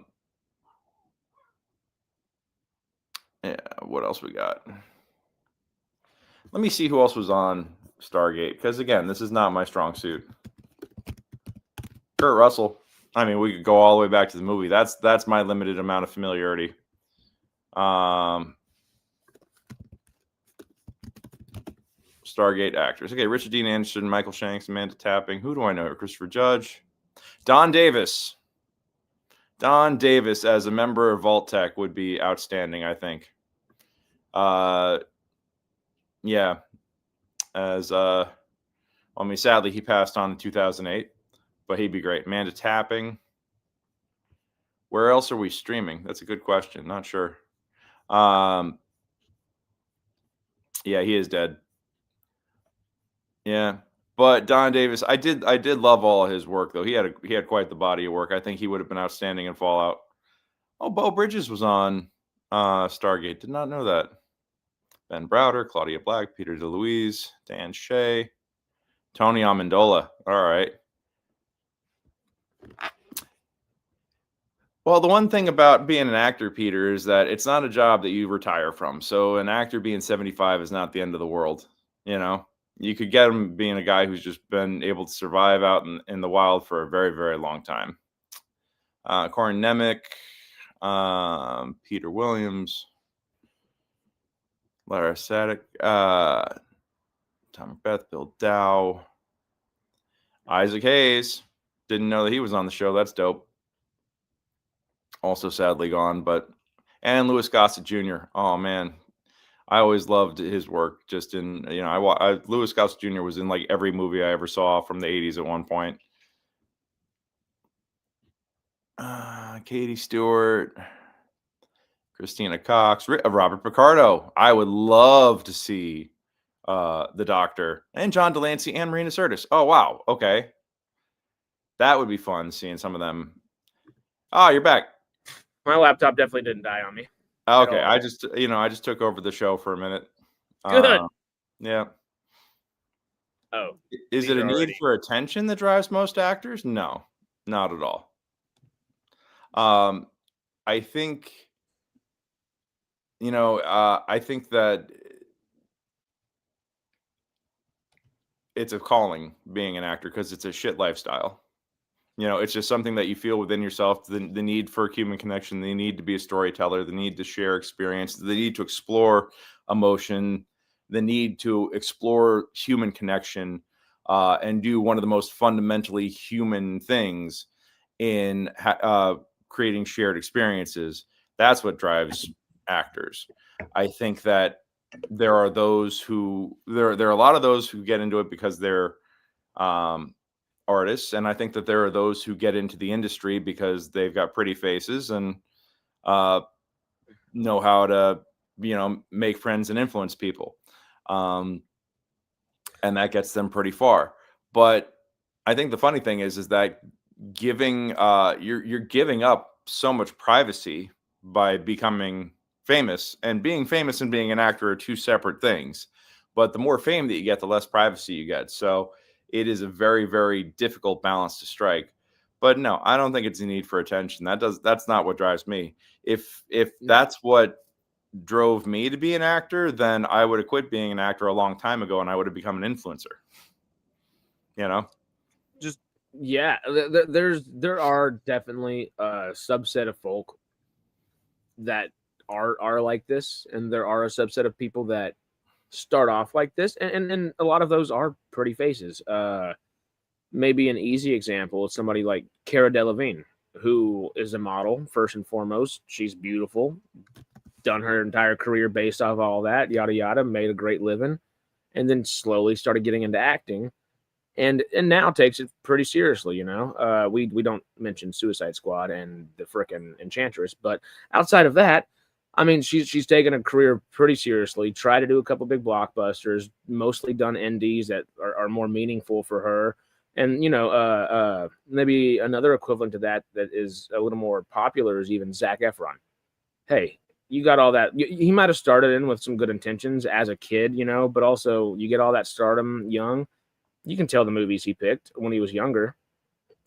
what else we got? Let me see who else was on Stargate, because again, this is not my strong suit. Kurt Russell. I mean, we could go all the way back to the movie. That's my limited amount of familiarity. Stargate actors. Okay, Richard Dean Anderson, Michael Shanks, Amanda Tapping. Who do I know? Christopher Judge. Don Davis. Don Davis as a member of Vault Tech would be outstanding, I think. Yeah. As I mean, sadly, he passed on in 2008, but he'd be great. Amanda Tapping. Where else are we streaming? That's a good question. Not sure. Yeah, he is dead. Yeah, but Don Davis, I did love all of his work though. He had quite the body of work. I think he would have been outstanding in Fallout. Oh, Beau Bridges was on Stargate. Did not know that. Ben Browder, Claudia Black, Peter DeLuise, Dan Shea, Tony Amendola. All right. Well, the one thing about being an actor, Peter, is that it's not a job that you retire from. So an actor being 75 is not the end of the world. You know, you could get him being a guy who's just been able to survive out in the wild for a very, very long time. Corin Nemec, Peter Williams, Lara Sadek, Tom Macbeth, Bill Dow, Isaac Hayes. Didn't know that he was on the show. That's dope. Also sadly gone, and Louis Gossett Jr. Oh man, I always loved his work. Just in, you know, Louis Gossett Jr. was in like every movie I ever saw from the 80s at one point. Katie Stewart, Christina Cox, Robert Picardo. I would love to see the Doctor, and John Delancey and Marina Sirtis. Oh wow, okay, that would be fun seeing some of them. Oh, you're back. My laptop definitely didn't die on me. Okay, I just took over the show for a minute. Good. Yeah. Oh. Is it a need for attention that drives most actors? No, not at all. I think, I think that it's a calling being an actor because it's a shit lifestyle. You know, it's just something that you feel within yourself, the need for human connection, the need to be a storyteller, the need to share experience, the need to explore emotion, the need to explore human connection, and do one of the most fundamentally human things in creating shared experiences. That's what drives actors. I think that there are those who, there are a lot of those who get into it because they're artists, and I think that there are those who get into the industry because they've got pretty faces and know how to, make friends and influence people, and that gets them pretty far. But I think the funny thing is that giving you're giving up so much privacy by becoming famous, and being famous and being an actor are two separate things. But the more fame that you get, the less privacy you get. So it is a very, very difficult balance to strike. But no, I don't think it's a need for attention. That's not what drives me. If that's what drove me to be an actor, then I would have quit being an actor a long time ago and I would have become an influencer. Just, yeah, there are definitely a subset of folk that are like this, and there are a subset of people that start off like this, and a lot of those are pretty faces. Maybe an easy example is somebody like Cara Delevingne, who is a model first and foremost. She's beautiful, done her entire career based off all that, yada yada, made a great living, and then slowly started getting into acting, and now takes it pretty seriously. We don't mention Suicide Squad and the frickin' Enchantress, but outside of that, I mean, she's taken a career pretty seriously, tried to do a couple big blockbusters, mostly done indies that are more meaningful for her, And maybe another equivalent to that is a little more popular is even Zac Efron. Hey, you got all that. He might have started in with some good intentions as a kid, but also you get all that stardom young. You can tell the movies he picked when he was younger.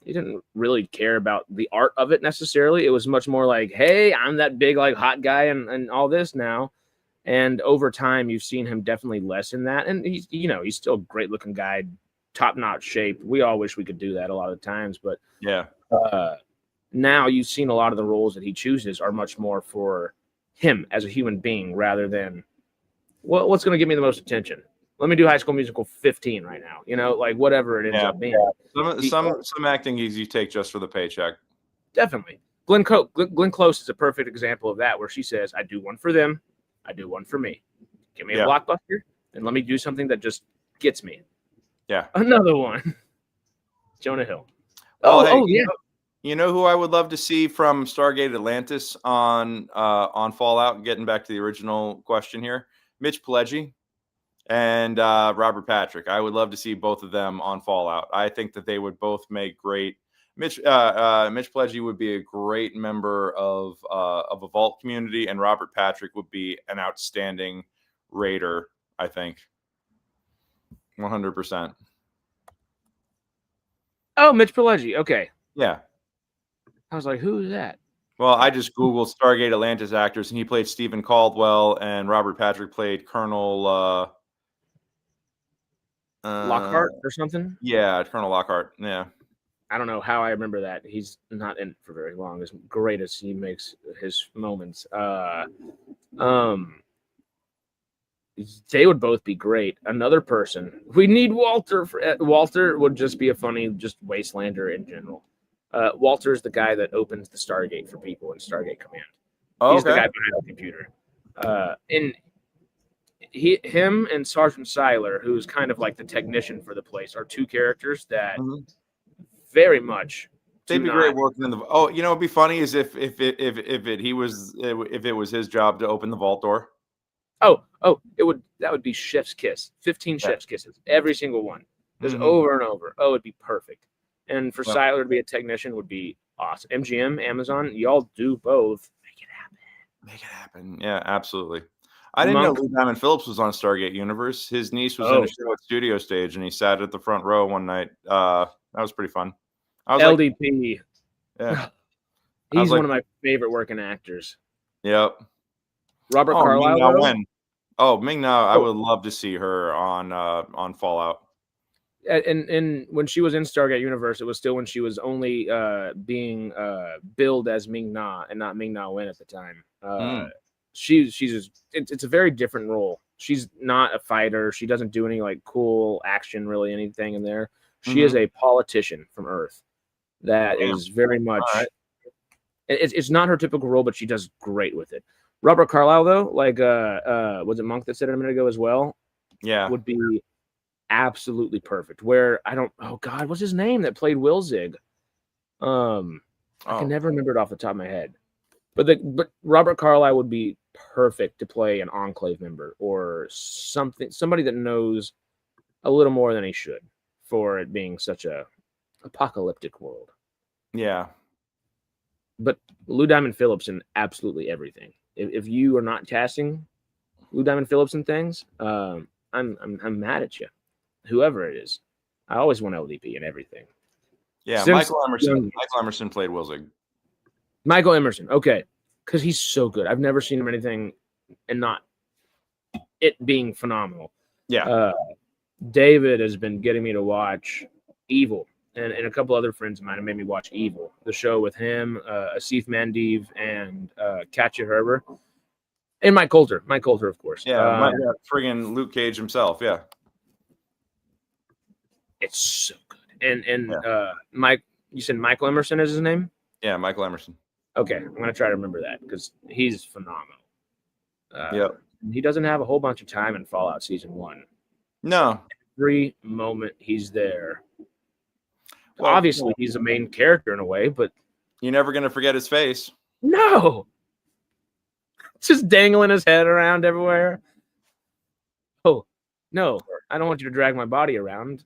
He didn't really care about the art of it necessarily. It was much more like, hey, I'm that big, like, hot guy and all this now. And over time, you've seen him definitely lessen that. And he's still a great looking guy, top notch shape. We all wish we could do that a lot of times, but Yeah. Now you've seen a lot of the roles that he chooses are much more for him as a human being rather than what's going to give me the most attention. Let me do High School Musical 15 right now, like whatever it ends up being. Some acting you take just for the paycheck. Definitely. Glenn Close is a perfect example of that, where she says, I do one for them, I do one for me. Give me a blockbuster, and let me do something that just gets me. Yeah. Another one. Jonah Hill. Yeah. You know who I would love to see from Stargate Atlantis on Fallout? Getting back to the original question here, Mitch Pileggi and Robert Patrick. I would love to see both of them on Fallout. I think that they would both make great. Mitch Pileggi would be a great member of a Vault community, and Robert Patrick would be an outstanding raider. I think 100%. Oh, Mitch Pileggi. Okay. Yeah. I was like, who is that? Well, I just Googled Stargate Atlantis actors, and he played Stephen Caldwell, and Robert Patrick played Colonel Lockhart or something? Yeah, Colonel Lockhart. Yeah. I don't know how I remember that. He's not in it for very long, as great as he makes his moments. They would both be great. Another person. We need Walter. Walter would just be a funny, just wastelander in general. Walter is the guy that opens the Stargate for people in Stargate Command. He's the guy behind the computer. Him and Sergeant Seiler, who's kind of like the technician for the place, are two characters that very much they'd be great working in the. Oh, it'd be funny is if it was his job to open the vault door. That would be chef's kiss. 15 chef's kisses, every single one, just over and over. Oh, it'd be perfect. And for Seiler to be a technician would be awesome. MGM, Amazon, y'all do both. Make it happen. Yeah, absolutely. I didn't know Lou Diamond Phillips was on Stargate Universe. His niece was in a show at Studio Stage, and he sat at the front row one night. That was pretty fun. I was LDP. Yeah. He's one of my favorite working actors. Yep. Robert Carlyle. Ming-Na, I would love to see her on Fallout. And when she was in Stargate Universe, it was still when she was only being billed as Ming-Na and not Ming-Na Wen at the time. It's a very different role. She's not a fighter. She doesn't do any like cool action, really anything in there. She is a politician from Earth that is very much. Right. It's not her typical role, but she does great with it. Robert Carlyle, though, like was it Monk that said it a minute ago as well? Yeah, would be absolutely perfect. Where what's his name that played Wilzig? I can never remember it off the top of my head. But Robert Carlyle would be perfect to play an Enclave member or somebody that knows a little more than he should for it being such a apocalyptic world. Yeah. But Lou Diamond Phillips in absolutely everything. If you are not casting Lou Diamond Phillips in things, I'm mad at you. Whoever it is, I always want LDP in everything. Yeah, Michael Emerson played Wilzig. Michael Emerson, okay, because he's so good. I've never seen him in anything, and not it being phenomenal. Yeah. David has been getting me to watch Evil, and a couple other friends of mine have made me watch Evil, the show with him, Asif Mandeev, and Katja Herber, and Mike Coulter. Mike Coulter, of course. Yeah, friggin' Luke Cage himself. Yeah. It's so good. And Mike, you said Michael Emerson is his name? Yeah, Michael Emerson. Okay, I'm going to try to remember that because he's phenomenal. Yep. He doesn't have a whole bunch of time in Fallout Season 1. No. Every moment he's there. Well, obviously, he's a main character in a way, but... You're never going to forget his face. No! Just dangling his head around everywhere. Oh, no. I don't want you to drag my body around.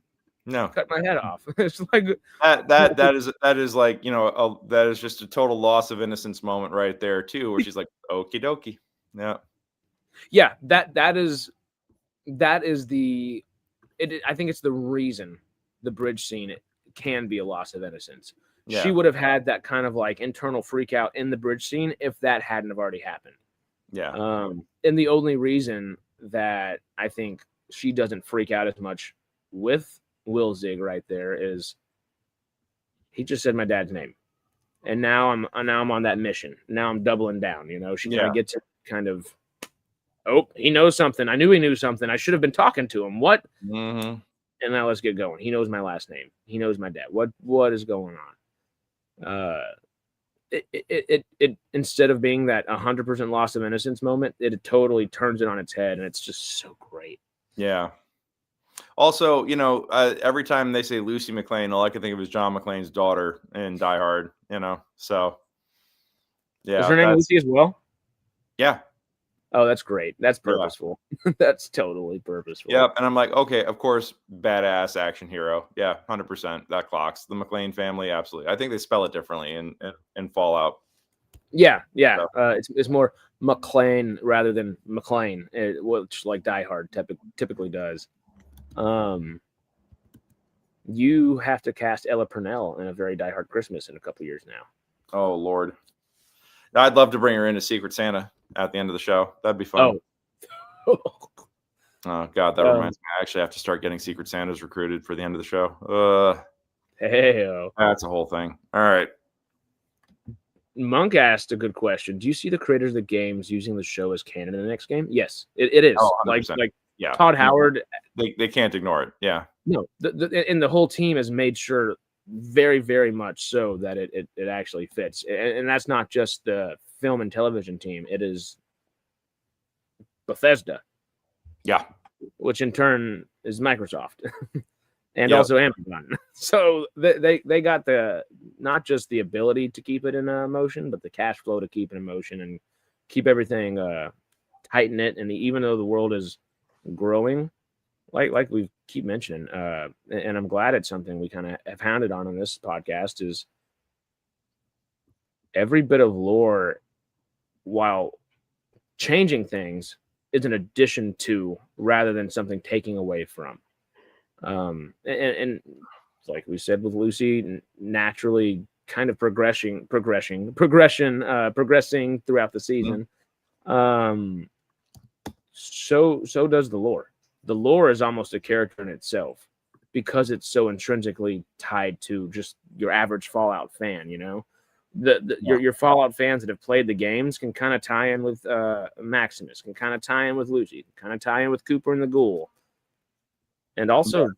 No. Cut my head off. It's like that is like, that is just a total loss of innocence moment right there too, where she's like, okie dokie. Yeah. Yeah, that is the I think it's the reason the bridge scene can be a loss of innocence. Yeah. She would have had that kind of like internal freak out in the bridge scene if that hadn't have already happened. Yeah. And the only reason that I think she doesn't freak out as much with Will Zig right there is he just said my dad's name. And now I'm on that mission. Now I'm doubling down, She kind of gets it kind of, oh, he knows something. I knew he knew something. I should have been talking to him. What? Mm-hmm. And now let's get going. He knows my last name. He knows my dad. What is going on? It instead of being that 100% loss of innocence moment, it totally turns it on its head, and it's just so great. Yeah. Also, every time they say Lucy McLean, all I can think of is John McClane's daughter in Die Hard. So yeah. Is her name Lucy as well? Yeah. Oh, that's great. That's purposeful. Yeah. That's totally purposeful. Yep. And I'm like, okay, of course, badass action hero. Yeah, 100%. That clocks. The McClane family, absolutely. I think they spell it differently in Fallout. Yeah. So. It's more McClane rather than McClane, which like Die Hard typically does. You have to cast Ella Purnell in a very Die Hard Christmas in a couple years now. Oh Lord, I'd love to bring her into Secret Santa at the end of the show. That'd be fun. Oh God, that reminds me. I actually have to start getting Secret Santas recruited for the end of the show. That's a whole thing. All right. Monk asked a good question. Do you see the creators of the games using the show as canon in the next game? Yes, it is. Oh, like yeah. Todd Howard. They can't ignore it. Yeah. No, and the whole team has made sure very, very much so that it actually fits. And that's not just the film and television team. It is Bethesda. Yeah. Which in turn is Microsoft. And also Amazon. So they got not just the ability to keep it in motion, but the cash flow to keep it in motion and keep everything tighten it. And even though the world is growing, like we keep mentioning, and I'm glad it's something we kind of have hounded on this podcast, is every bit of lore, while changing things, is an addition to rather than something taking away from. And like we said with Lucy, naturally kind of progressing throughout the season. So does the lore. The lore is almost a character in itself because it's so intrinsically tied to just your average Fallout fan. Your Fallout fans that have played the games can kind of tie in with Maximus, can kind of tie in with Lucy, can kind of tie in with Cooper and the Ghoul. And also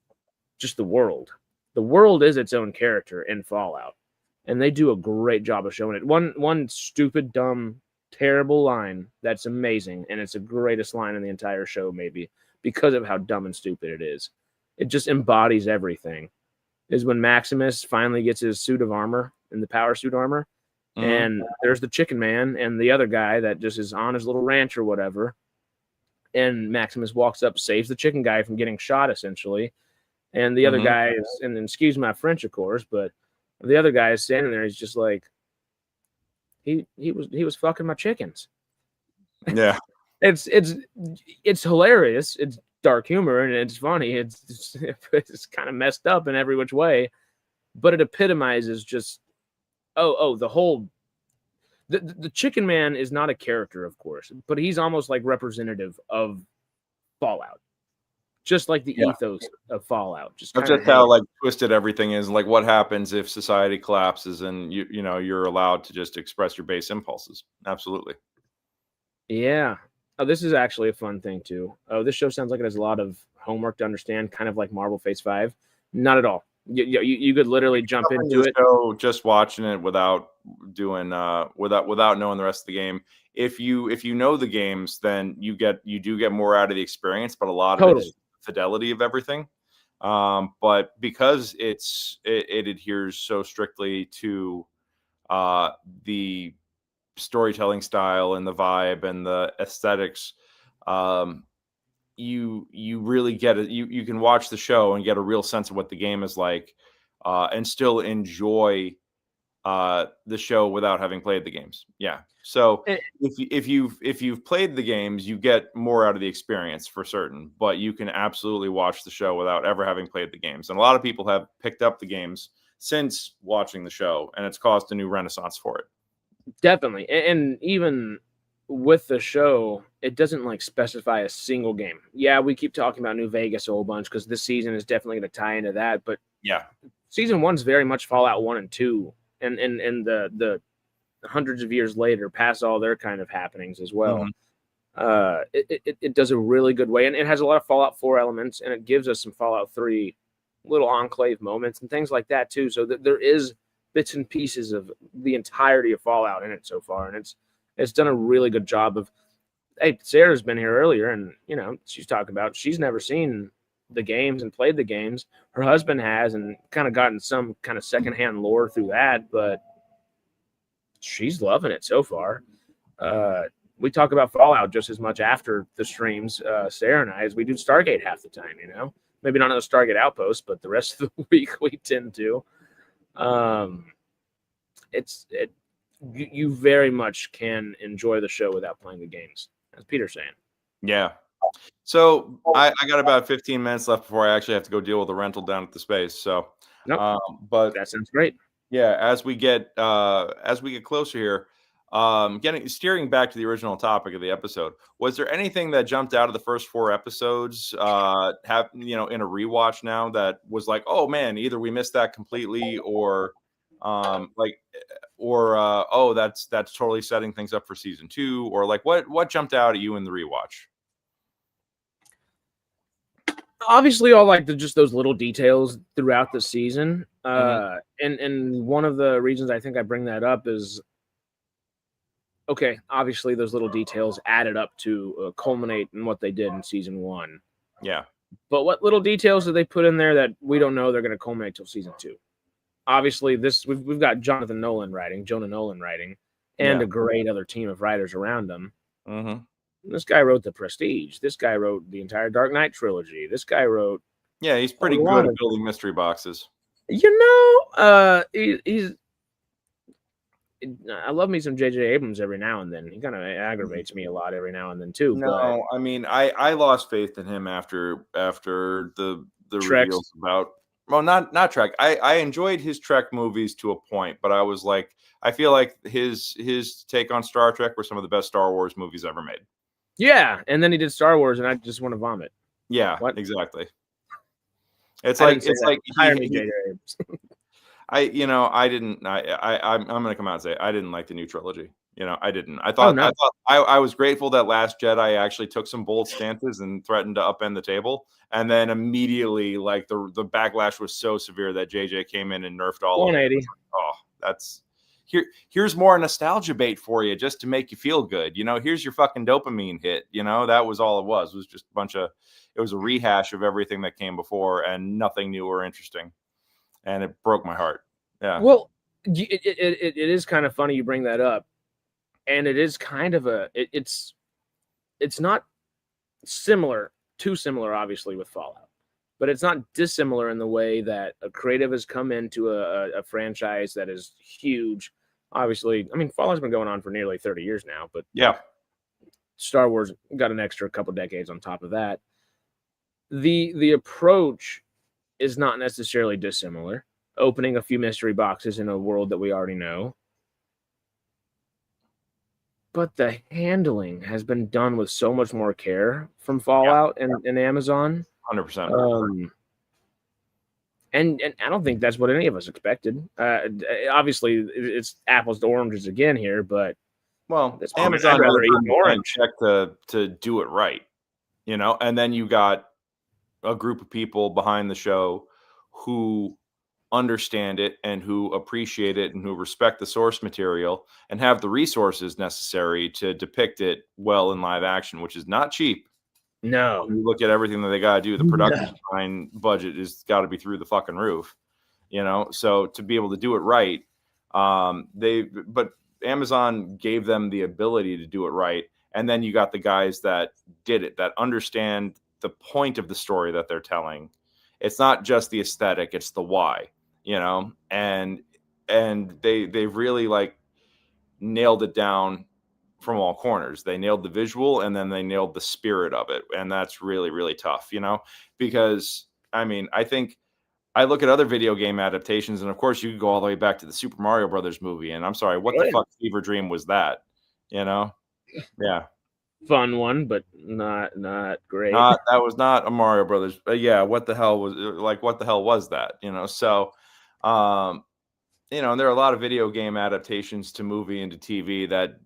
just the world. The world is its own character in Fallout. And they do a great job of showing it. One stupid, dumb, terrible line that's amazing. And it's the greatest line in the entire show, maybe, because of how dumb and stupid it is. It just embodies everything. Is when Maximus finally gets his suit of armor, in the power suit armor. And there's the chicken man and the other guy that just is on his little ranch or whatever. And Maximus walks up, saves the chicken guy from getting shot, essentially. And the other guy is, and excuse my French, of course, but the other guy is standing there. He's just like, he was fucking my chickens. Yeah, it's hilarious. It's dark humor and it's funny. It's kind of messed up in every which way, but it epitomizes just the whole. The chicken man is not a character, of course, but he's almost like representative of Fallout, just like the ethos of Fallout. Just how like twisted everything is, like what happens if society collapses and you're allowed to just express your base impulses. Absolutely. Yeah. Oh, this is actually a fun thing too. Oh, this show sounds like it has a lot of homework to understand, kind of like Marvel Phase 5. Not at all. You could literally jump into it. Just watching it without doing without knowing the rest of the game. If you know the games, then you do get more out of the experience, but a lot of it is fidelity of everything. But because it adheres so strictly to the storytelling style and the vibe and the aesthetics, you really get it. You can watch the show and get a real sense of what the game is like, and still enjoy the show without having played the games. Yeah. So if you've played the games, you get more out of the experience for certain, but you can absolutely watch the show without ever having played the games. And a lot of people have picked up the games since watching the show, and it's caused a new renaissance for it. Definitely. And even with the show, it doesn't like specify a single game. Yeah, we keep talking about New Vegas a whole bunch because this season is definitely going to tie into that. But yeah, season 1's very much Fallout 1 and 2. And the hundreds of years later, past all their kind of happenings as well. It does a really good way, and it has a lot of Fallout 4 elements, and it gives us some Fallout 3 little enclave moments and things like that too. So that there is bits and pieces of the entirety of Fallout in it so far, and it's done a really good job of. Hey, Sarah's been here earlier, and she's talking about she's never seen the games and played the games. Her husband has, and kind of gotten some kind of secondhand lore through that, but she's loving it so far. We talk about Fallout just as much after the streams, Sarah and I, as we do Stargate half the time, maybe not on the Stargate Outpost, but the rest of the week we tend to. You very much can enjoy the show without playing the games, as Peter's saying. Yeah. So I got about 15 minutes left before I actually have to go deal with the rental down at the space. So, but that sounds great. Yeah, as we get closer here, steering back to the original topic of the episode, was there anything that jumped out of the first 4 episodes, in a rewatch now that was like, oh man, either we missed that completely, or that's totally setting things up for season 2, or like what jumped out at you in the rewatch? Obviously, all like just those little details throughout the season. And one of the reasons I think I bring that up is, okay, obviously those little details added up to culminate in what they did in season 1. Yeah. But what little details did they put in there that we don't know they're going to culminate till season 2? Obviously, we've got Jonah Nolan writing, and a great other team of writers around him. This guy wrote The Prestige. This guy wrote the entire Dark Knight trilogy. This guy wrote... Yeah, he's pretty good at building mystery boxes. He's... I love me some J.J. Abrams every now and then. He kind of aggravates me a lot every now and then, too. No, I mean, I lost faith in him after the reveals about... Well, not Trek. I enjoyed his Trek movies to a point, but I was like, I feel like his take on Star Trek were some of the best Star Wars movies ever made. Yeah, and then he did Star Wars, and I just want to vomit. Yeah, exactly. I'm gonna come out and say I didn't like the new trilogy. I didn't. I was grateful that Last Jedi actually took some bold stances and threatened to upend the table, and then immediately, like the backlash was so severe that JJ came in and nerfed all 180. of it. Oh, that's here's more nostalgia bait for you, just to make you feel good. Here's your fucking dopamine hit. That was all it was. It was just it was a rehash of everything that came before and nothing new or interesting, and it broke my heart. Yeah. Well, it is kind of funny you bring that up. And it is kind of it's not too similar, obviously, with Fallout, but it's not dissimilar in the way that a creative has come into a franchise that is huge. Obviously, I mean, Fallout's been going on for nearly 30 years now, but yeah, Star Wars got an extra couple decades on top of that. The approach is not necessarily dissimilar. Opening a few mystery boxes in a world that we already know. But the handling has been done with so much more care from Fallout and Amazon. 100%. And I don't think that's what any of us expected. Obviously, it's apples to oranges again here, but Amazon really orange check to do it right, and then you got a group of people behind the show who understand it and who appreciate it and who respect the source material and have the resources necessary to depict it well in live action, which is not cheap. No. When you look at everything that they got to do, the production design budget has got to be through the fucking roof, so to be able to do it right, but Amazon gave them the ability to do it right. And then you got the guys that did it, that understand point of the story that they're telling. It's not just the aesthetic, it's the why, you know, and they really like nailed it down from all corners. They nailed the visual and then they nailed the spirit of it. And that's really, really tough, you know, because I mean, I think I look at other video game adaptations, and of course you could go all the way back to the Super Mario Brothers movie. And I'm sorry, what the fuck fever dream was that? You know? Yeah. Fun one, but not great. That was not a Mario Brothers. But yeah, what the hell was that? You know, so you know, and there are a lot of video game adaptations to movie and to TV that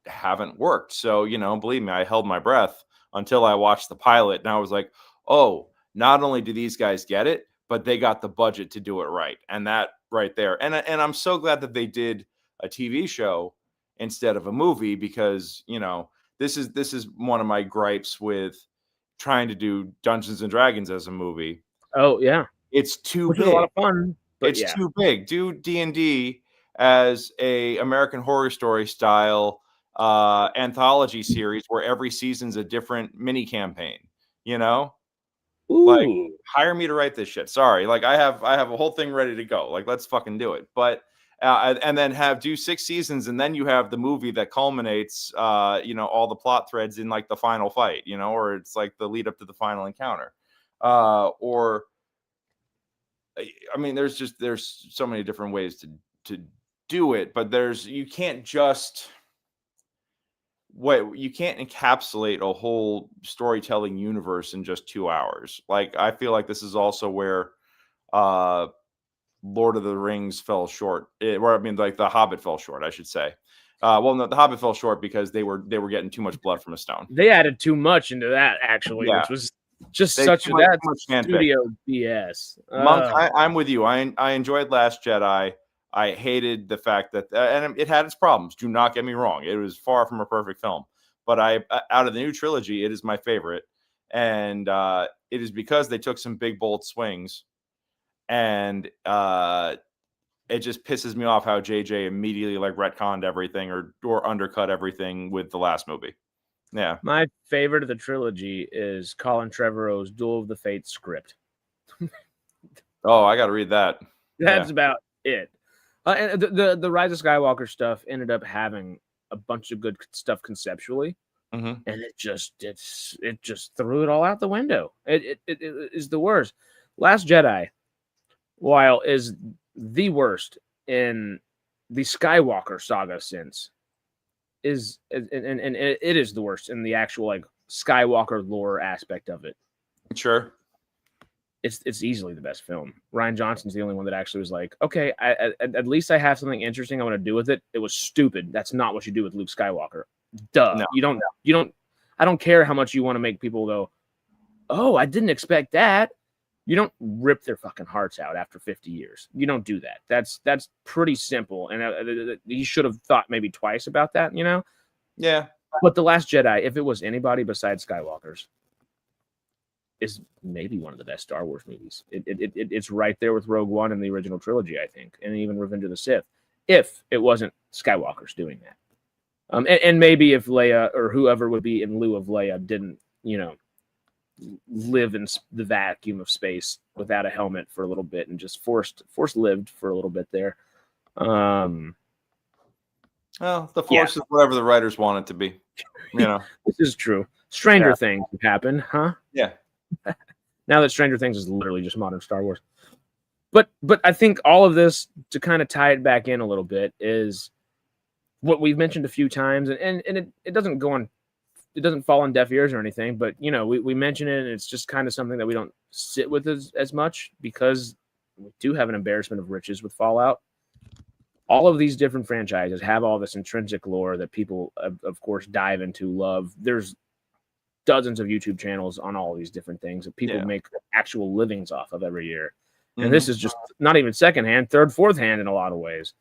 haven't worked. So, you know, believe me, I held my breath until I watched the pilot, and I was like, oh, not only do these guys get it, but they got the budget to do it right. And that right there. And I'm so glad that they did a TV show instead of a movie, because, you know, this is one of my gripes with trying to do Dungeons and Dragons as a movie. Oh yeah. It's too Which big. is a lot of fun. But It's too big. Do D&D as a American Horror Story style anthology series where every season's a different mini campaign, you know? Ooh. Like, hire me to write this shit. Sorry. Like, I have a whole thing ready to go. Like, let's fucking do it. But and then do 6 seasons, and then you have the movie that culminates you know, all the plot threads in like the final fight, you know, or it's like the lead up to the final encounter. Or I mean, there's so many different ways to do it, but you can't encapsulate a whole storytelling universe in just 2 hours. Like, I feel like this is also where Lord of the Rings fell short. Like The Hobbit fell short, I should say. Well, no, The Hobbit fell short because they were getting too much blood from a stone. They added too much into that, actually, which was just studio BS. Monk, I'm with you. I enjoyed Last Jedi. I hated the fact that, and it had its problems. Do not get me wrong; it was far from a perfect film. But out of the new trilogy, it is my favorite, and it is because they took some big bold swings, and it just pisses me off how JJ immediately like retconned everything or undercut everything with the last movie. Yeah. My favorite of the trilogy is Colin Trevorrow's Duel of the Fates script. Oh, I got to read that. That's about it. And the Rise of Skywalker stuff ended up having a bunch of good stuff conceptually, and it just threw it all out the window. It is the worst. Last Jedi, while is the worst in the Skywalker saga since, and it is the worst in the actual like Skywalker lore aspect of it. Sure. It's easily the best film. Rian Johnson's the only one that actually was like, okay, at least I have something interesting I want to do with it. It was stupid. That's not what you do with Luke Skywalker. Duh. No. You don't. I don't care how much you want to make people go, oh, I didn't expect that. You don't rip their fucking hearts out after 50 years. You don't do that. That's pretty simple. And he should have thought maybe twice about that, you know? Yeah. But The Last Jedi, if it was anybody besides Skywalker's, is maybe one of the best Star Wars movies. It's right there with Rogue One and the original trilogy, I think, and even Revenge of the Sith, if it wasn't Skywalker's doing that. And maybe if Leia or whoever would be in lieu of Leia didn't, you know, live in the vacuum of space without a helmet for a little bit and just forced lived for a little bit there. Well, the Force is whatever the writers want it to be. You know, this is true. Stranger Things happen, huh? Yeah. Now that Stranger Things is literally just modern Star Wars. But I think all of this, to kind of tie it back in a little bit, is what we've mentioned a few times, and it doesn't go on, it doesn't fall on deaf ears or anything, but you know, we mention it, and it's just kind of something that we don't sit with as much, because we do have an embarrassment of riches with Fallout. All of these different franchises have all this intrinsic lore that people, of course, dive into, love. There's dozens of YouTube channels on all these different things that people make actual livings off of every year. And this is just not even secondhand, third, fourth hand in a lot of ways.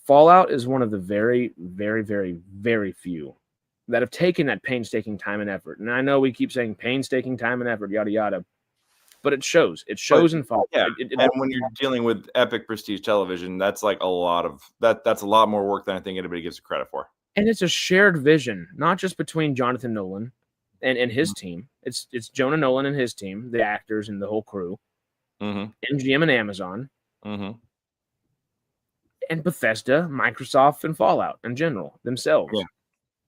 Fallout is one of the very, very, very, very few that have taken that painstaking time and effort. And I know we keep saying painstaking time and effort, yada, yada, but it shows. It shows in Fallout. Yeah. And when you're dealing with epic prestige television, that's like a lot of that's a lot more work than I think anybody gives credit for. And it's a shared vision, not just between Jonathan Nolan and his team. It's Jonah Nolan and his team, the actors and the whole crew. MGM and Amazon. And Bethesda, Microsoft, and Fallout in general themselves. Yeah.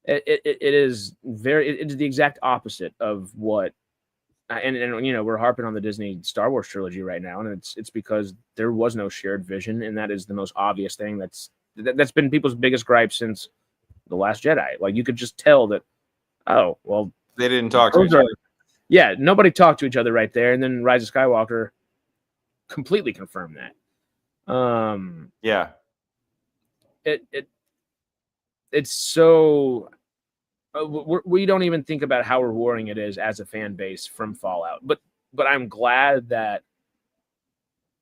It is it's the exact opposite of what, and we're harping on the Disney Star Wars trilogy right now, and it's because there was no shared vision, and that is the most obvious thing that's been people's biggest gripe since The Last Jedi. Like, you could just tell that, oh, well, they didn't talk to each other. Yeah, nobody talked to each other right there, and then Rise of Skywalker completely confirmed that. Yeah. It's so we don't even think about how rewarding it is as a fan base from Fallout, but I'm glad that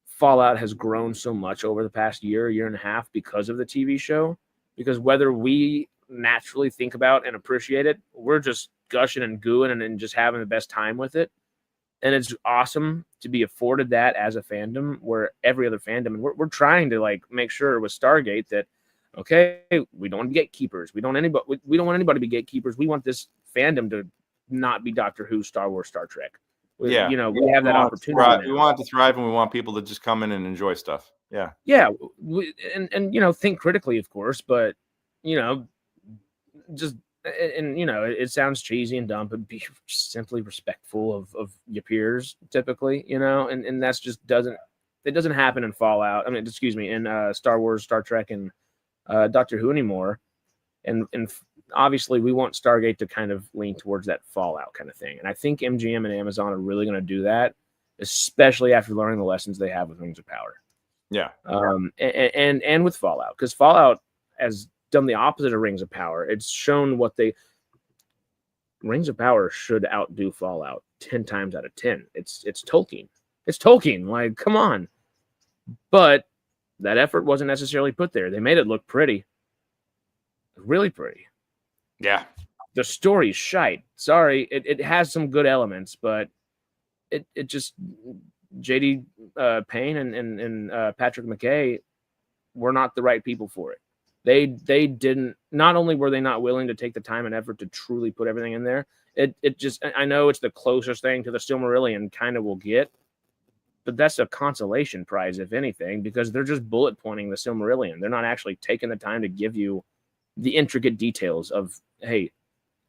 Fallout has grown so much over the past year and a half because of the TV show, because whether we naturally think about and appreciate it, we're just gushing and gooing and just having the best time with it. And it's awesome to be afforded that as a fandom, where every other fandom, and we're trying to like make sure with Stargate that, okay, we don't want to be gatekeepers. We don't want anybody to be gatekeepers. We want this fandom to not be Doctor Who, Star Wars, Star Trek. We have that opportunity. We want it to thrive, and we want people to just come in and enjoy stuff. Yeah. Yeah. And think critically, of course, but, just, and it sounds cheesy and dumb, but be simply respectful of your peers typically, and that's just doesn't happen in Fallout. I mean, excuse me, in Star Wars, Star Trek, and Doctor Who anymore. And obviously we want Stargate to kind of lean towards that Fallout kind of thing. And I think MGM and Amazon are really going to do that, especially after learning the lessons they have with Rings of Power. Yeah. And with Fallout, because Fallout has done the opposite of Rings of Power. It's shown Rings of Power should outdo Fallout 10 times out of 10. It's Tolkien. It's Tolkien. Like, come on. But that effort wasn't necessarily put there. They made it look pretty. Really pretty. Yeah. The story's shite. Sorry. It has some good elements, but it just, J.D. Payne and Patrick McKay were not the right people for it. They didn't, not only were they not willing to take the time and effort to truly put everything in there, it just, I know it's the closest thing to the Silmarillion kind of will get, but that's a consolation prize, if anything, because they're just bullet pointing the Silmarillion. They're not actually taking the time to give you the intricate details of, hey,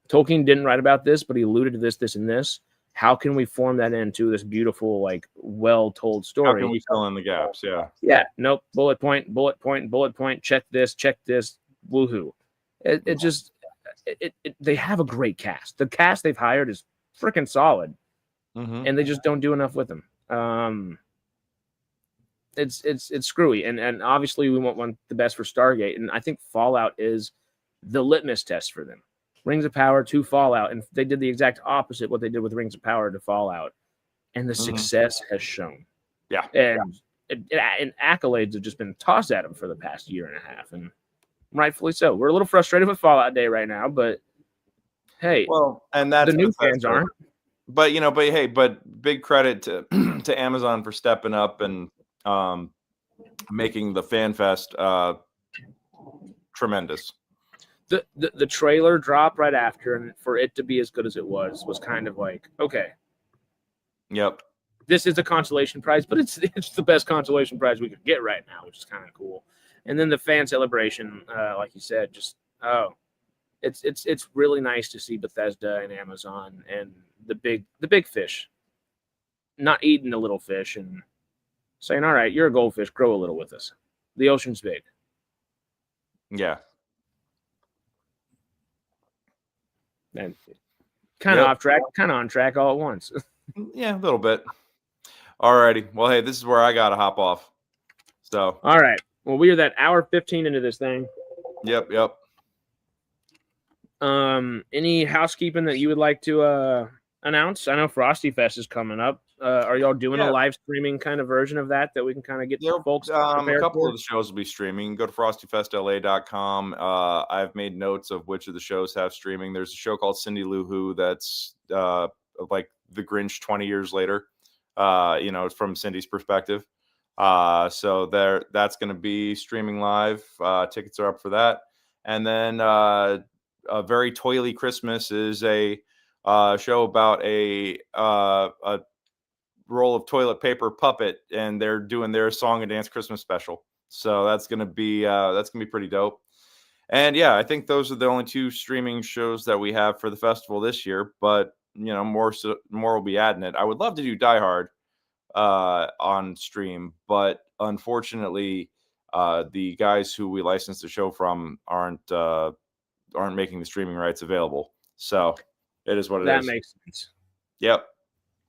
Tolkien didn't write about this, but he alluded to this, this, and this. How can we form that into this beautiful, like, well-told story? How can we fill in the gaps? Yeah. Yeah. Nope. Bullet point. Check this. Woohoo. They have a great cast. The cast they've hired is freaking solid, and they just don't do enough with them. It's screwy, and obviously we want the best for Stargate, and I think Fallout is the litmus test for them. Rings of Power to Fallout, and they did the exact opposite what they did with Rings of Power to Fallout, and the success has shown. Yeah, and accolades have just been tossed at them for the past year and a half, and rightfully so. We're a little frustrated with Fallout Day right now, but hey, well, and that's the new fans aren't. But big credit to to Amazon for stepping up and making the Fan Fest tremendous. The trailer dropped right after, and for it to be as good as it was kind of like, okay. Yep. This is a consolation prize, but it's the best consolation prize we could get right now, which is kind of cool. And then the fan celebration, like you said, just it's really nice to see Bethesda and Amazon and the big fish not eating the little fish and saying, all right, you're a goldfish, grow a little with us. The ocean's big. Yeah. And kind of off track, kind of on track all at once. Yeah, a little bit. All righty. Well, hey, this is where I got to hop off. So. All right. Well, we are that hour 15 into this thing. Yep. Any housekeeping that you would like to announce? I know Frosty Fest is coming up. Are y'all doing a live streaming kind of version of that we can kind of get folks prepared a couple for? of the shows will be streaming. Go to frostyfestla.com. I've made notes of which of the shows have streaming. There's a show called Cindy Lou Who that's like the Grinch 20 years later. From Cindy's perspective. So that's going to be streaming live. Tickets are up for that. And then A Very Toily Christmas is a show about a roll of toilet paper puppet, and they're doing their song and dance Christmas special. So that's gonna be pretty dope. And yeah, I think those are the only 2 streaming shows that we have for the festival this year. But more will be adding it. I would love to do Die Hard on stream, but unfortunately, the guys who we licensed the show from aren't making the streaming rights available. So it is what it is. That makes sense. Yep.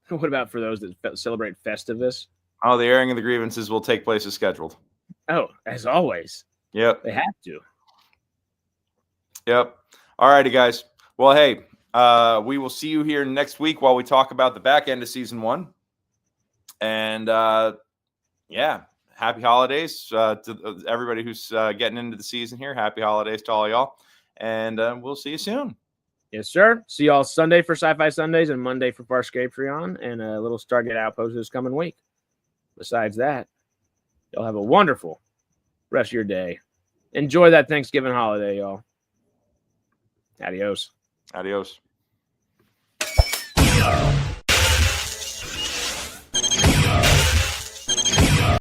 What about for those that celebrate Festivus? Oh, the airing of the grievances will take place as scheduled. Oh, as always. Yep. They have to. Yep. All righty, guys. Well, hey, we will see you here next week while we talk about the back end of season 1. And yeah, happy holidays to everybody who's getting into the season here. Happy holidays to all y'all. And we'll see you soon. Yes, sir. See y'all Sunday for Sci-Fi Sundays and Monday for Farscape Patreon, and a little Stargate Outpost this coming week. Besides that, y'all have a wonderful rest of your day. Enjoy that Thanksgiving holiday, y'all. Adios. Adios.